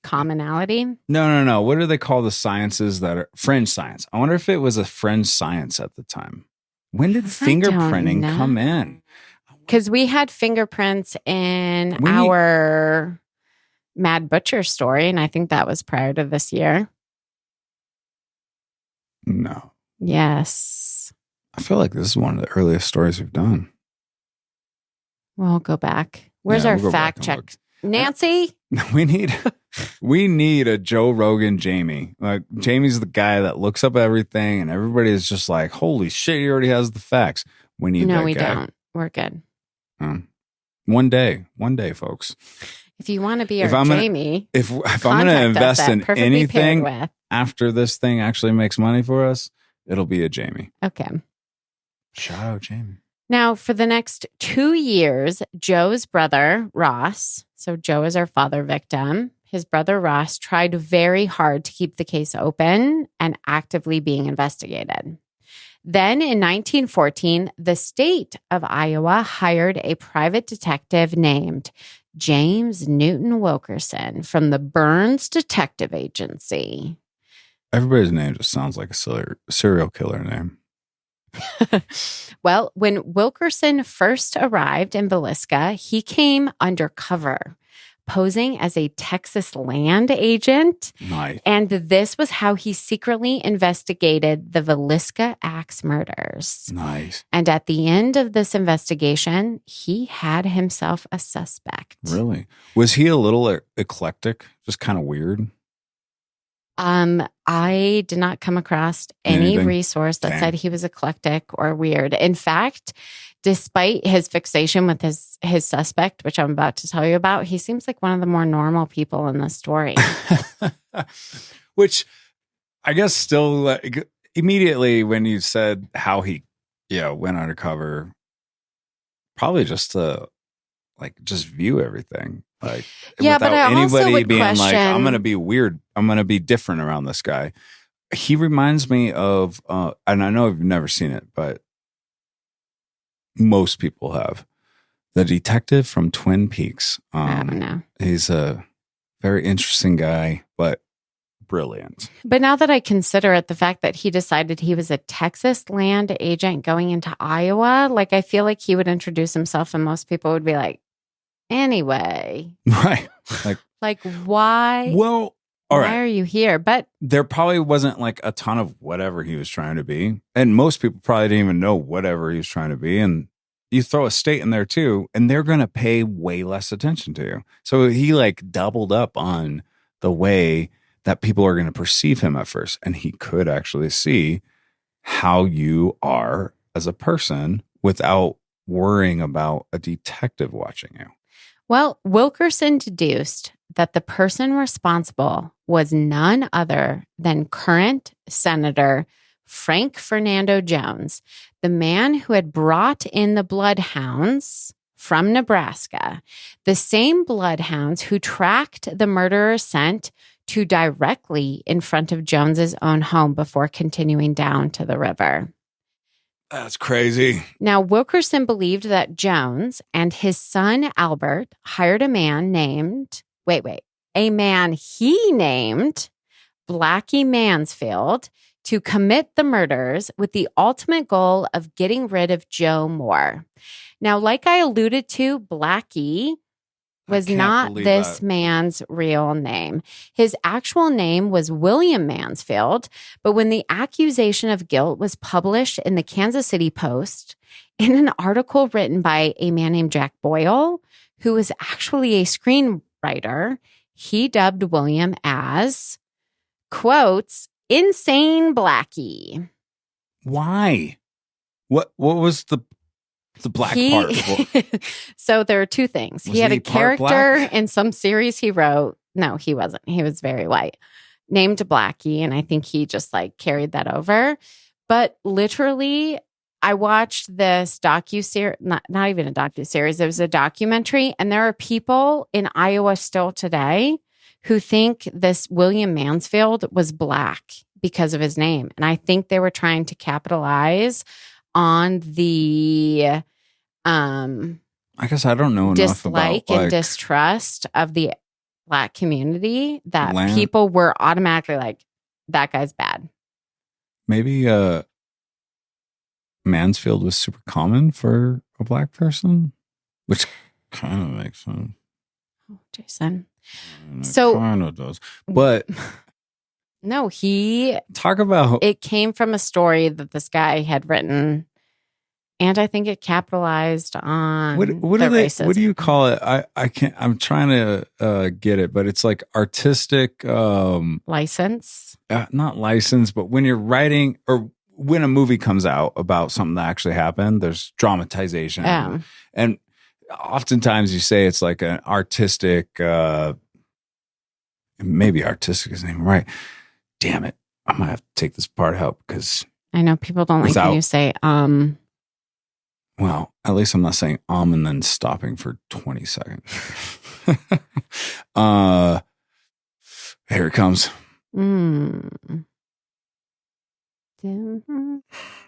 Commonality. no. What do they call the sciences that are fringe science? I wonder if it was a fringe science at the time. When did fingerprinting know. come in? Because we had fingerprints in We need- our Mad Butcher story, and I think that was prior to this year. No. Yes. I feel like this is one of the earliest stories we've done. We'll go back. Where's Yeah, our we'll go back fact and check? look. Nancy? We need We need a Joe Rogan Jamie. Like, Jamie's the guy that looks up everything and everybody is just like, holy shit, he already has the facts. We need No, that we guy. don't. We're good. One day, folks. If you want to be our Jamie, if I'm going to invest in anything with. after this thing actually makes money for us, it'll be a Jamie. Okay. Shout out Jamie. Now, for the next 2 years, Joe's brother, Ross, so Joe is our father victim, his brother Ross tried very hard to keep the case open and actively being investigated. Then in 1914, the state of Iowa hired a private detective named James Newton Wilkerson from the Burns Detective Agency. Everybody's name just sounds like a serial killer name. Well, when Wilkerson first arrived in Villisca, he came undercover, posing as a Texas land agent. Nice. And this was how he secretly investigated the Villisca Axe murders. Nice. And at the end of this investigation, he had himself a suspect. Really? Was he a little eclectic? Just kind of weird? I did not come across any resource that said he was eclectic or weird. In fact, despite his fixation with his suspect, which I'm about to tell you about, he seems like one of the more normal people in the story. Which I guess still immediately when you said how he went undercover, probably just to just view everything. Yeah, but I anybody being like, I'm going to be weird. I'm going to be different around this guy. He reminds me of, and I know I've never seen it, but most people have, the detective from Twin Peaks. I don't know. He's a very interesting guy, but brilliant. But now that I consider it, the fact that he decided he was a Texas land agent going into Iowa, I feel like he would introduce himself and most people would be like, anyway. Right. Why? Well, all right. Why are you here? But there probably wasn't a ton of whatever he was trying to be. And most people probably didn't even know whatever he was trying to be. And you throw a state in there too, and they're going to pay way less attention to you. So he doubled up on the way that people are going to perceive him at first. And he could actually see how you are as a person without worrying about a detective watching you. Well, Wilkerson deduced that the person responsible was none other than current Senator Frank Fernando Jones, the man who had brought in the bloodhounds from Nebraska, the same bloodhounds who tracked the murderer's scent to directly in front of Jones's own home before continuing down to the river. That's crazy. Now, Wilkerson believed that Jones and his son Albert hired a man named, a man he named Blackie Mansfield to commit the murders with the ultimate goal of getting rid of Joe Moore. Now, like I alluded to, Blackie was not this man's real name. His actual name was William Mansfield, but when the accusation of guilt was published in the Kansas City Post, in an article written by a man named Jack Boyle, who was actually a screenwriter, he dubbed William as, quotes, Insane Blackie. Why? What was the black part? So there are two things. He had a character in some series he wrote. No, he wasn't. He was very white, named Blackie. And I think he just carried that over. But literally, I watched this docuseries, not even a docuseries. It was a documentary. And there are people in Iowa still today who think this William Mansfield was black because of his name. And I think they were trying to capitalize on the I guess I don't know enough dislike about and distrust of the black community that people were automatically like, that guy's bad. Maybe Mansfield was super common for a black person, which kind of makes sense. Oh, Jason. So kind of does. But no, talk about it came from a story that this guy had written And I think it capitalized on What the do they? racism. What do you call it? I can't. I'm trying to get it, but it's like artistic. License? Not license, but when you're writing or when a movie comes out about something that actually happened, there's dramatization, and oftentimes you say it's like an artistic. Maybe artistic isn't even right. Damn it! I might have to take this part out because I know people don't like when you say Well, at least I'm not saying and then stopping for 20 seconds. Here it comes.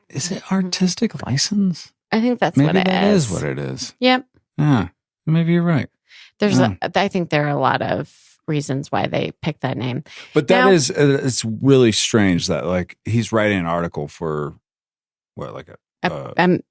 Is it artistic license? I think that's maybe what it is. Maybe that is what it is. Yep. Yeah. Maybe you're right. I think there are a lot of reasons why they picked that name. But that is, it's really strange that like he's writing an article for what, like a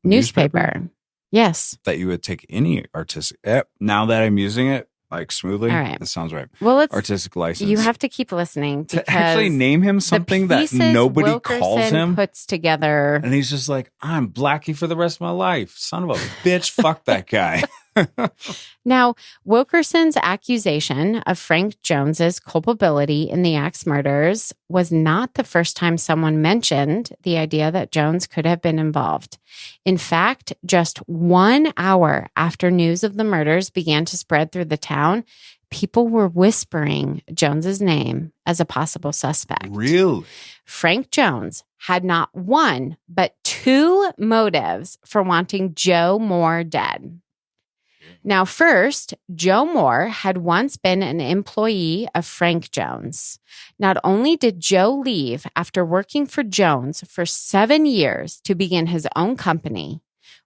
newspaper. Yes. That you would take any artistic. Now that I'm using it like smoothly, all right. That sounds right. Well, artistic license. You have to keep listening to actually name him something that nobody Wilkerson calls him. Puts together, and he's just like, I'm Blackie for the rest of my life. Son of a bitch, fuck that guy. Now, Wilkerson's accusation of Frank Jones's culpability in the axe murders was not the first time someone mentioned the idea that Jones could have been involved. In fact, just 1 hour after news of the murders began to spread through the town, people were whispering Jones's name as a possible suspect. Really? Frank Jones had not one, but two motives for wanting Joe Moore dead. Now, first, Joe Moore had once been an employee of Frank Jones. Not only did Joe leave after working for Jones for 7 years to begin his own company,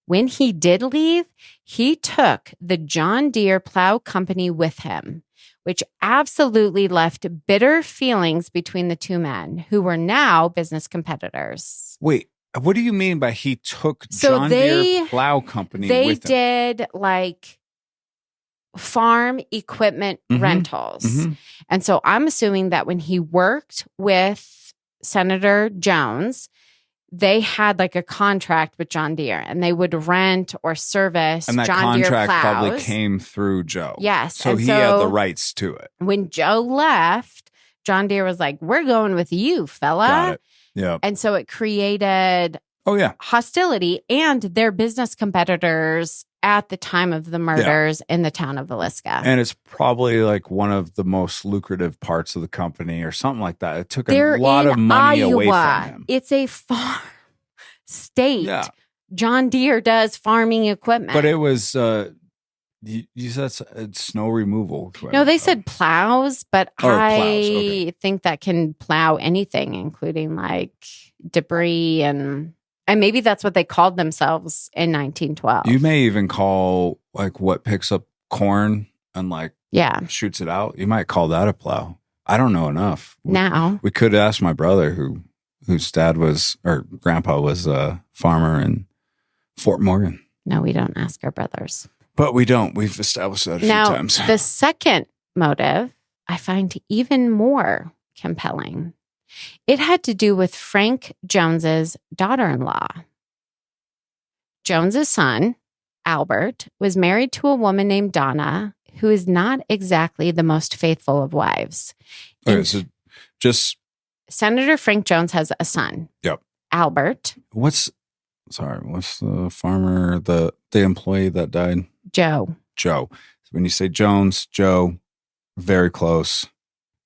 when he did leave, he took the John Deere Plow Company with him, which absolutely left bitter feelings between the two men, who were now business competitors. Wait. What do you mean by he took John Deere Plow Company with him? They did like farm equipment rentals. Mm-hmm. And so I'm assuming that when he worked with Senator Jones, they had like a contract with John Deere and they would rent or service John Deere plows. And that contract probably came through Joe. Yes. So he had the rights to it. When Joe left, John Deere was like, we're going with you, fella. Got it. Yeah. And so it created hostility, and their business competitors at the time of the murders in the town of Villisca. And it's probably like one of the most lucrative parts of the company or something like that. It took a lot of money away from him. It's a farm state. Yeah. John Deere does farming equipment. But it was, you said it's snow removal. No, they said plows, but I think that can plow anything, including like debris and maybe that's what they called themselves in 1912. You may even call like what picks up corn and like shoots it out. You might call that a plow. I don't know enough. We could ask my brother whose dad was or grandpa was a farmer in Fort Morgan. No, we don't ask our brothers. But we don't. We've established that a few times. The second motive I find even more compelling. It had to do with Frank Jones's daughter-in-law. Jones's son, Albert, was married to a woman named Donna, who is not exactly the most faithful of wives. Okay, so just Senator Frank Jones has a son. Yep. Albert. What's the farmer, the employee that died? Joe. When you say Jones, Joe, very close.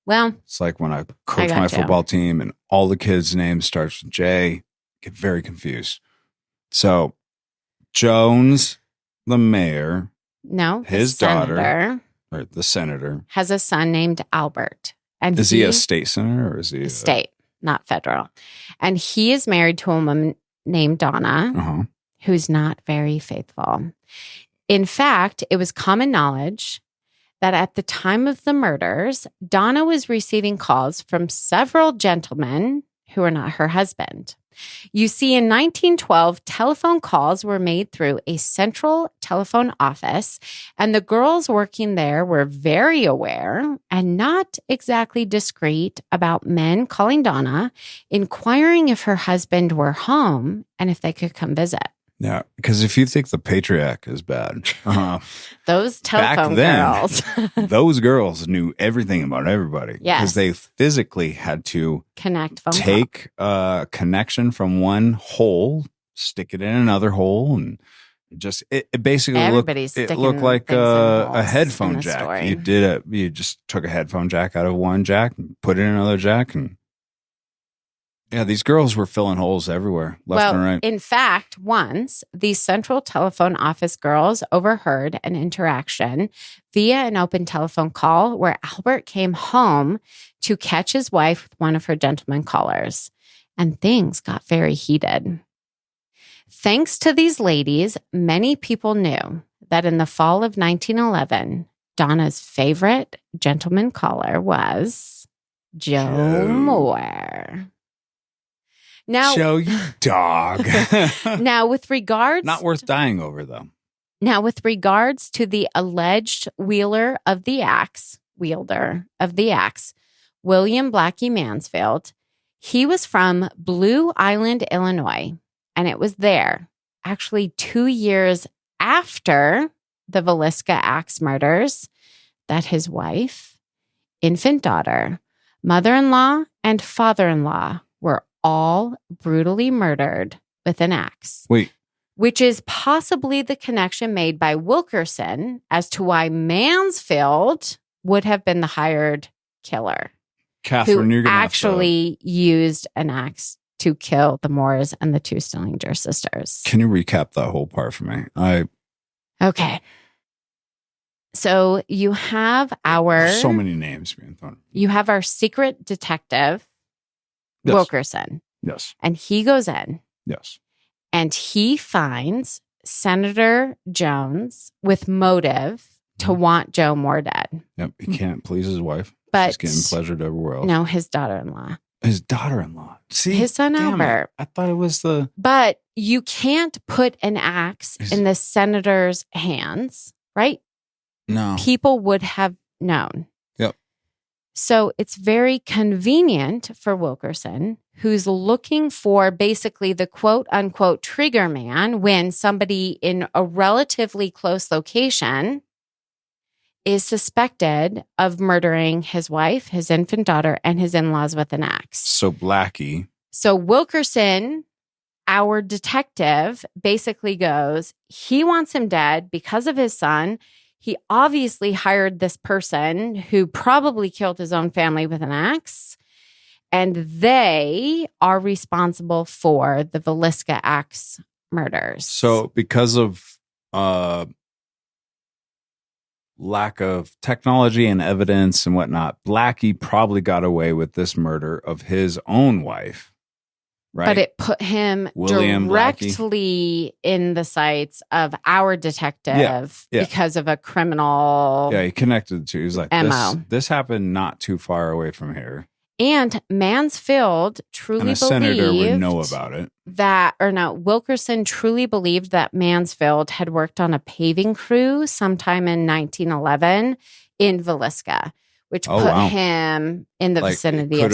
Well, it's like when I coach my football team and all the kids' names starts with J, get very confused. So Jones, the mayor, his daughter, or the senator, has a son named Albert. And is he a state senator or is he state, not federal? And he is married to a woman named Donna, who's not very faithful. In fact, it was common knowledge that at the time of the murders, Donna was receiving calls from several gentlemen who were not her husband. You see, in 1912, telephone calls were made through a central telephone office, and the girls working there were very aware and not exactly discreet about men calling Donna, inquiring if her husband were home and if they could come visit. Yeah, because if you think the Patriot Act is bad, Those telephone then, girls. those girls knew everything about everybody. Yes. Because they physically had to Connect phone take a connection from one hole, stick it in another hole, and it basically Everybody's looked sticking like things in a holes in headphone the jack. story. You just took a headphone jack out of one jack and put it in another jack, and yeah, these girls were filling holes everywhere, left and right. In fact, once these Central Telephone Office girls overheard an interaction via an open telephone call where Albert came home to catch his wife with one of her gentleman callers, and things got very heated. Thanks to these ladies, many people knew that in the fall of 1911, Donna's favorite gentleman caller was Joe Moore. Now, Joe, you dog. now, with regards... Not worth dying over, though. Now, with regards to the alleged wielder of the axe, William Blackie Mansfield, he was from Blue Island, Illinois, and it was there, actually 2 years after the Villisca axe murders, that his wife, infant daughter, mother-in-law, and father-in-law were all brutally murdered with an axe. Wait. Which is possibly the connection made by Wilkerson as to why Mansfield would have been the hired killer. Catherine, who you're going to actually used an axe to kill the Moores and the two Stillinger sisters. Can you recap that whole part for me? Okay. So you have so many names being thrown. You have our secret detective, Yes. Wilkerson. Yes. And he goes in. Yes. And he finds Senator Jones with motive to want Joe Moore dead. Yep. He can't please his wife. But she's getting pleasured everywhere else. No, his daughter-in-law. His daughter-in-law. See, his son Albert. I thought it was the... But you can't put an axe in the senator's hands, right? No. People would have known. Yep. So it's very convenient for Wilkerson, who's looking for basically the quote unquote trigger man when somebody in a relatively close location is suspected of murdering his wife, his infant daughter, and his in-laws with an axe. So Blackie. So Wilkerson, our detective, basically goes, he wants him dead because of his son. He obviously hired this person who probably killed his own family with an axe. And they are responsible for the Villisca axe murders. So because of lack of technology and evidence and whatnot, Blackie probably got away with this murder of his own wife. Right. But it put him William directly in the sights of our detective because of a criminal. Yeah, he connected the two. He was like, MO. This happened not too far away from here. And Mansfield truly and a believed senator would know about it. Wilkerson truly believed that Mansfield had worked on a paving crew sometime in 1911 in Villisca, which put him in the vicinity of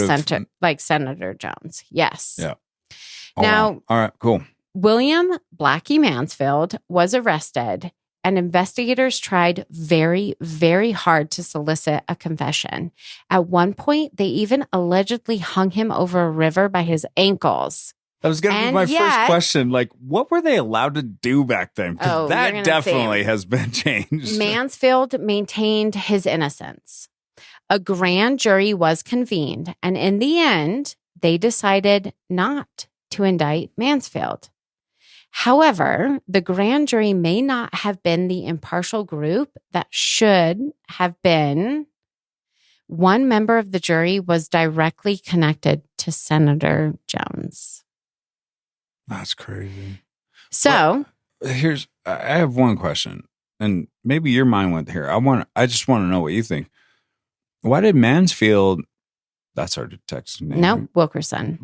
Senator Jones. Yes. Yeah. Now, all right, cool. William Blackie Mansfield was arrested, and investigators tried very, very hard to solicit a confession. At one point, they even allegedly hung him over a river by his ankles. That was going to be my first question. Like, what were they allowed to do back then? Because that definitely has been changed. Mansfield maintained his innocence. A grand jury was convened, and in the end, they decided not to indict Mansfield. However, the grand jury may not have been the impartial group that should have been. One member of the jury was directly connected to Senator Jones. That's crazy. So, I have one question, and maybe your mind went here. I just want to know what you think. Why did Mansfield? That's our detective's name. No, right? Wilkerson.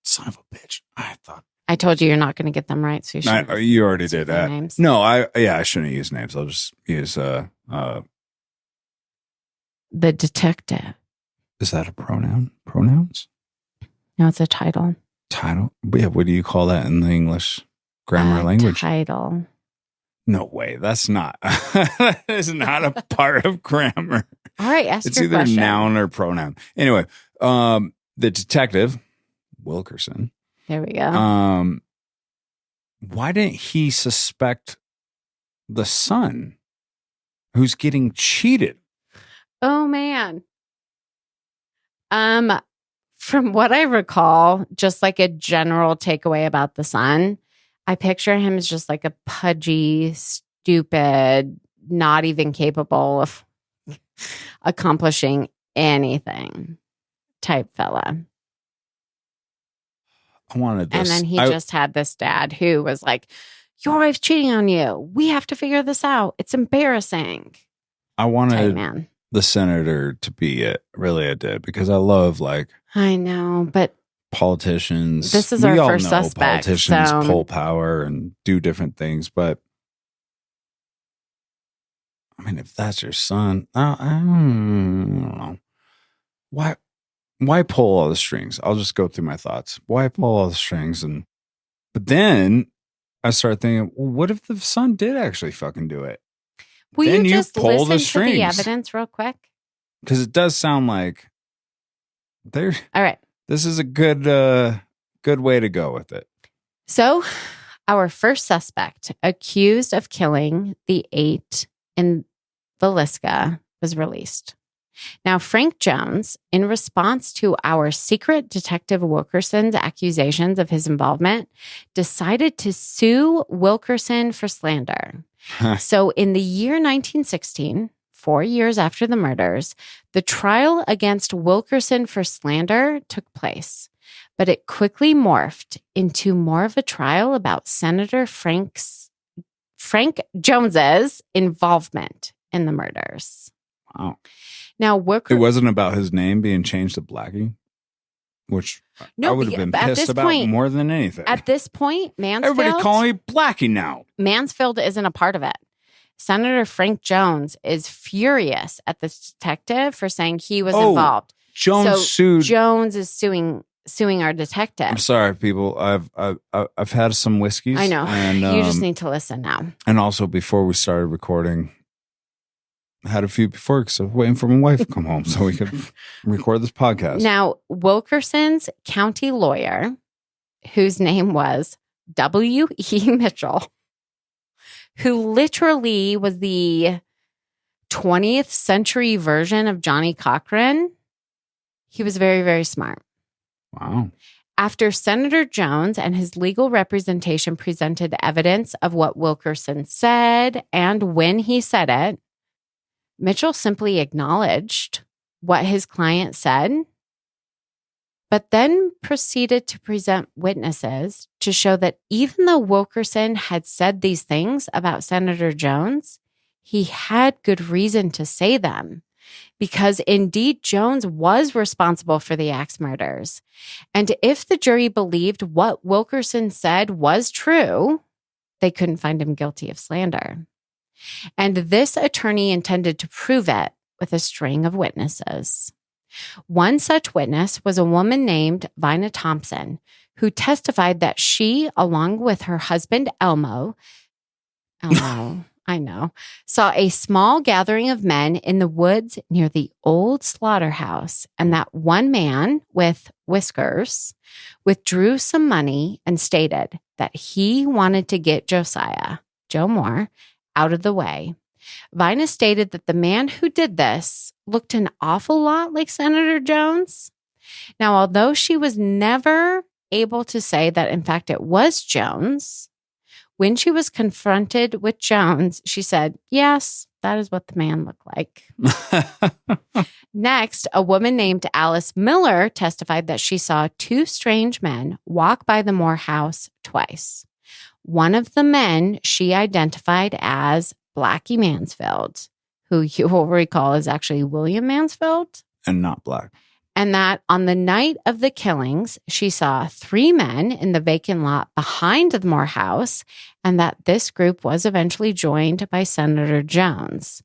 Son of a bitch. I told you you're not going to get them right, so you already did that. Names. No, I shouldn't use names. I'll just use the detective. Is that a pronoun? Pronouns? No, it's a title. Title? Yeah, what do you call that in the English grammar language. Title. No way. That's not. That is not a part of grammar. All right, ask It's your either question. noun or pronoun. Anyway, the detective, Wilkerson. There we go. Why didn't he suspect the son who's getting cheated? Oh man. From what I recall, just like a general takeaway about the son, I picture him as just like a pudgy, stupid, not even capable of accomplishing anything type fella. I wanted this. And then he just had this dad who was like, your wife's cheating on you. We have to figure this out. It's embarrassing. I wanted Type man. the senator to be it. Really, I did. Because I love, like, I know, but politicians. this is we our all first know suspect. Politicians So pull power and do different things. But, I mean, if that's your son, I don't know. Why pull all the strings? I'll just go through my thoughts. Why pull all the strings? But then I started thinking, well, what if the son did actually fucking do it? will Then you you just pull the listen to the strings. evidence real quick? Because it does sound like there. All right. This is a good way to go with it. So our first suspect accused of killing the 8 in Villisca was released. Now, Frank Jones, in response to our secret detective Wilkerson's accusations of his involvement, decided to sue Wilkerson for slander. So in the year 1916, 4 years after the murders, the trial against Wilkerson for slander took place. But it quickly morphed into more of a trial about Senator Frank Jones's involvement in the murders. Wow. Now, It wasn't about his name being changed to Blackie, which I would have been pissed about more than anything. At this point, Mansfield... Everybody call me Blackie now. Mansfield isn't a part of it. Senator Frank Jones is furious at the detective for saying he was involved. Jones is suing our detective. I'm sorry, people. I've had some whiskeys. I know. And, you just need to listen now. And also, before we started recording, I had a few before because I was waiting for my wife to come home so we could record this podcast. Now, Wilkerson's county lawyer, whose name was W.E. Mitchell, who literally was the 20th century version of Johnny Cochran, he was very, very smart. Wow. After Senator Jones and his legal representation presented evidence of what Wilkerson said and when he said it, Mitchell simply acknowledged what his client said, but then proceeded to present witnesses to show that even though Wilkerson had said these things about Senator Jones, he had good reason to say them. Because indeed, Jones was responsible for the axe murders. And if the jury believed what Wilkerson said was true, they couldn't find him guilty of slander. And this attorney intended to prove it with a string of witnesses. One such witness was a woman named Vina Thompson, who testified that she, along with her husband Elmo, I know, saw a small gathering of men in the woods near the old slaughterhouse, and that one man with whiskers withdrew some money and stated that he wanted to get Joe Moore, out of the way. Vina stated that the man who did this looked an awful lot like Senator Jones. Now, although she was never able to say that, in fact, it was Jones, when she was confronted with Jones, she said, yes, that is what the man looked like. Next, a woman named Alice Miller testified that she saw 2 strange men walk by the Moore house twice. One of the men she identified as Blackie Mansfield, who you will recall is actually William Mansfield. And not black. And that on the night of the killings, she saw 3 men in the vacant lot behind the Moore house, and that this group was eventually joined by Senator Jones.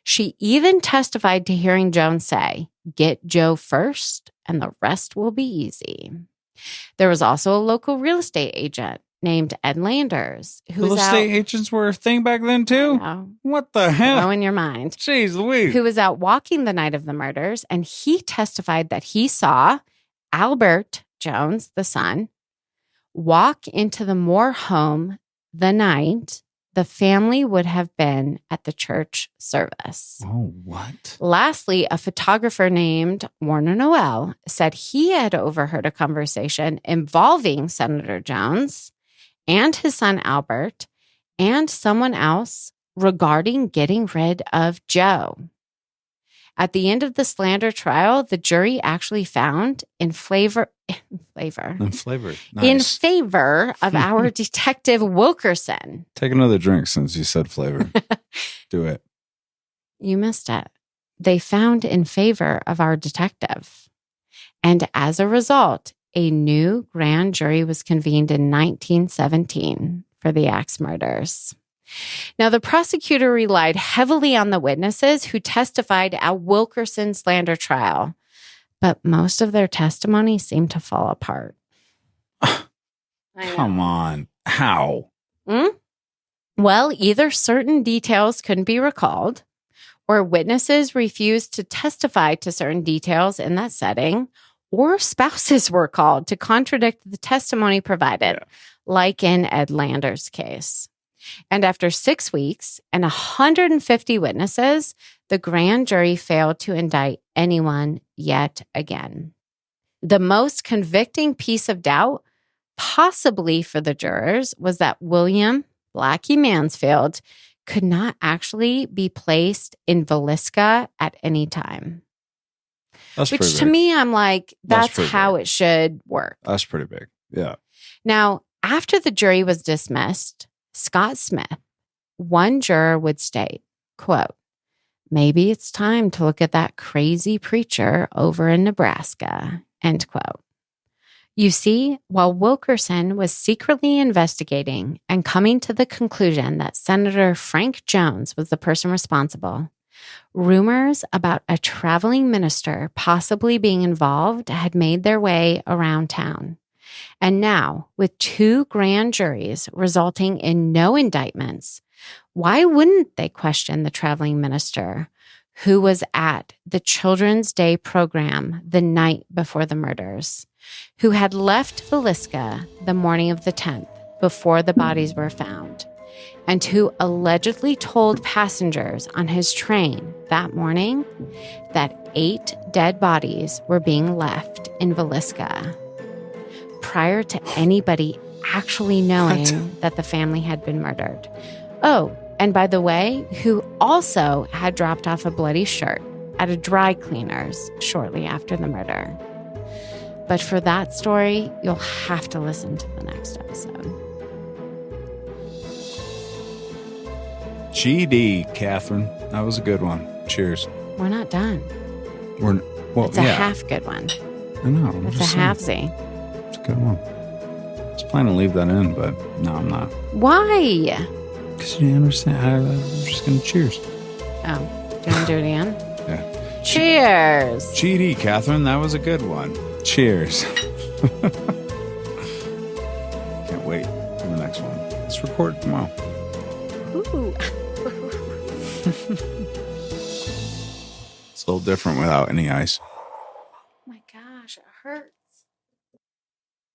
She even testified to hearing Jones say, "Get Joe first, and the rest will be easy." There was also a local real estate agent named Ed Landers, who Real was estate out agents were a thing back then too? What the hell? blowing your mind. Jeez Louise. Who was out walking the night of the murders, and he testified that he saw Albert Jones, the son, walk into the Moore home the night the family would have been at the church service. Oh, what? Lastly, a photographer named Warner Noel said he had overheard a conversation involving Senator Jones and his son Albert and someone else regarding getting rid of Joe. At the end of the slander trial, the jury actually found in favor Nice. of our detective Wilkerson. Take another drink since you said flavor. Do it. You missed it. They found in favor of our detective. And as a result, a new grand jury was convened in 1917 for the axe murders. Now, the prosecutor relied heavily on the witnesses who testified at Wilkerson's slander trial, but most of their testimony seemed to fall apart. Come on. How? Well, either certain details couldn't be recalled, or witnesses refused to testify to certain details in that setting, or spouses were called to contradict the testimony provided, like in Ed Landers' case. And after 6 weeks and 150 witnesses, the grand jury failed to indict anyone yet again. The most convicting piece of doubt, possibly for the jurors, was that William Blackie Mansfield could not actually be placed in Villisca at any time. Which to me, I'm like, that's how it should work. That's pretty big. Yeah. Now, after the jury was dismissed, Scott Smith, one juror, would state, quote, "Maybe it's time to look at that crazy preacher over in Nebraska," end quote. You see, while Wilkerson was secretly investigating and coming to the conclusion that Senator Frank Jones was the person responsible, rumors about a traveling minister possibly being involved had made their way around town. And now, with 2 grand juries resulting in no indictments, why wouldn't they question the traveling minister who was at the Children's Day program the night before the murders, who had left Villisca the morning of the 10th before the bodies were found, and who allegedly told passengers on his train that morning that 8 dead bodies were being left in Villisca, prior to anybody actually knowing that the family had been murdered. Oh, and by the way, who also had dropped off a bloody shirt at a dry cleaner's shortly after the murder. But for that story, you'll have to listen to the next episode. GD, Catherine. That was a good one. Cheers. We're not done. It's a half good one. I know. It's a halfsy. It's a good one. I was planning to leave that in, but no, I'm not. Why? Because you understand. I'm just going to cheers. Oh, do you want to do it again? Yeah. Cheers. GD, Catherine. That was a good one. Cheers. Can't wait for the next one. Let's record tomorrow. Ooh. It's a little different without any ice.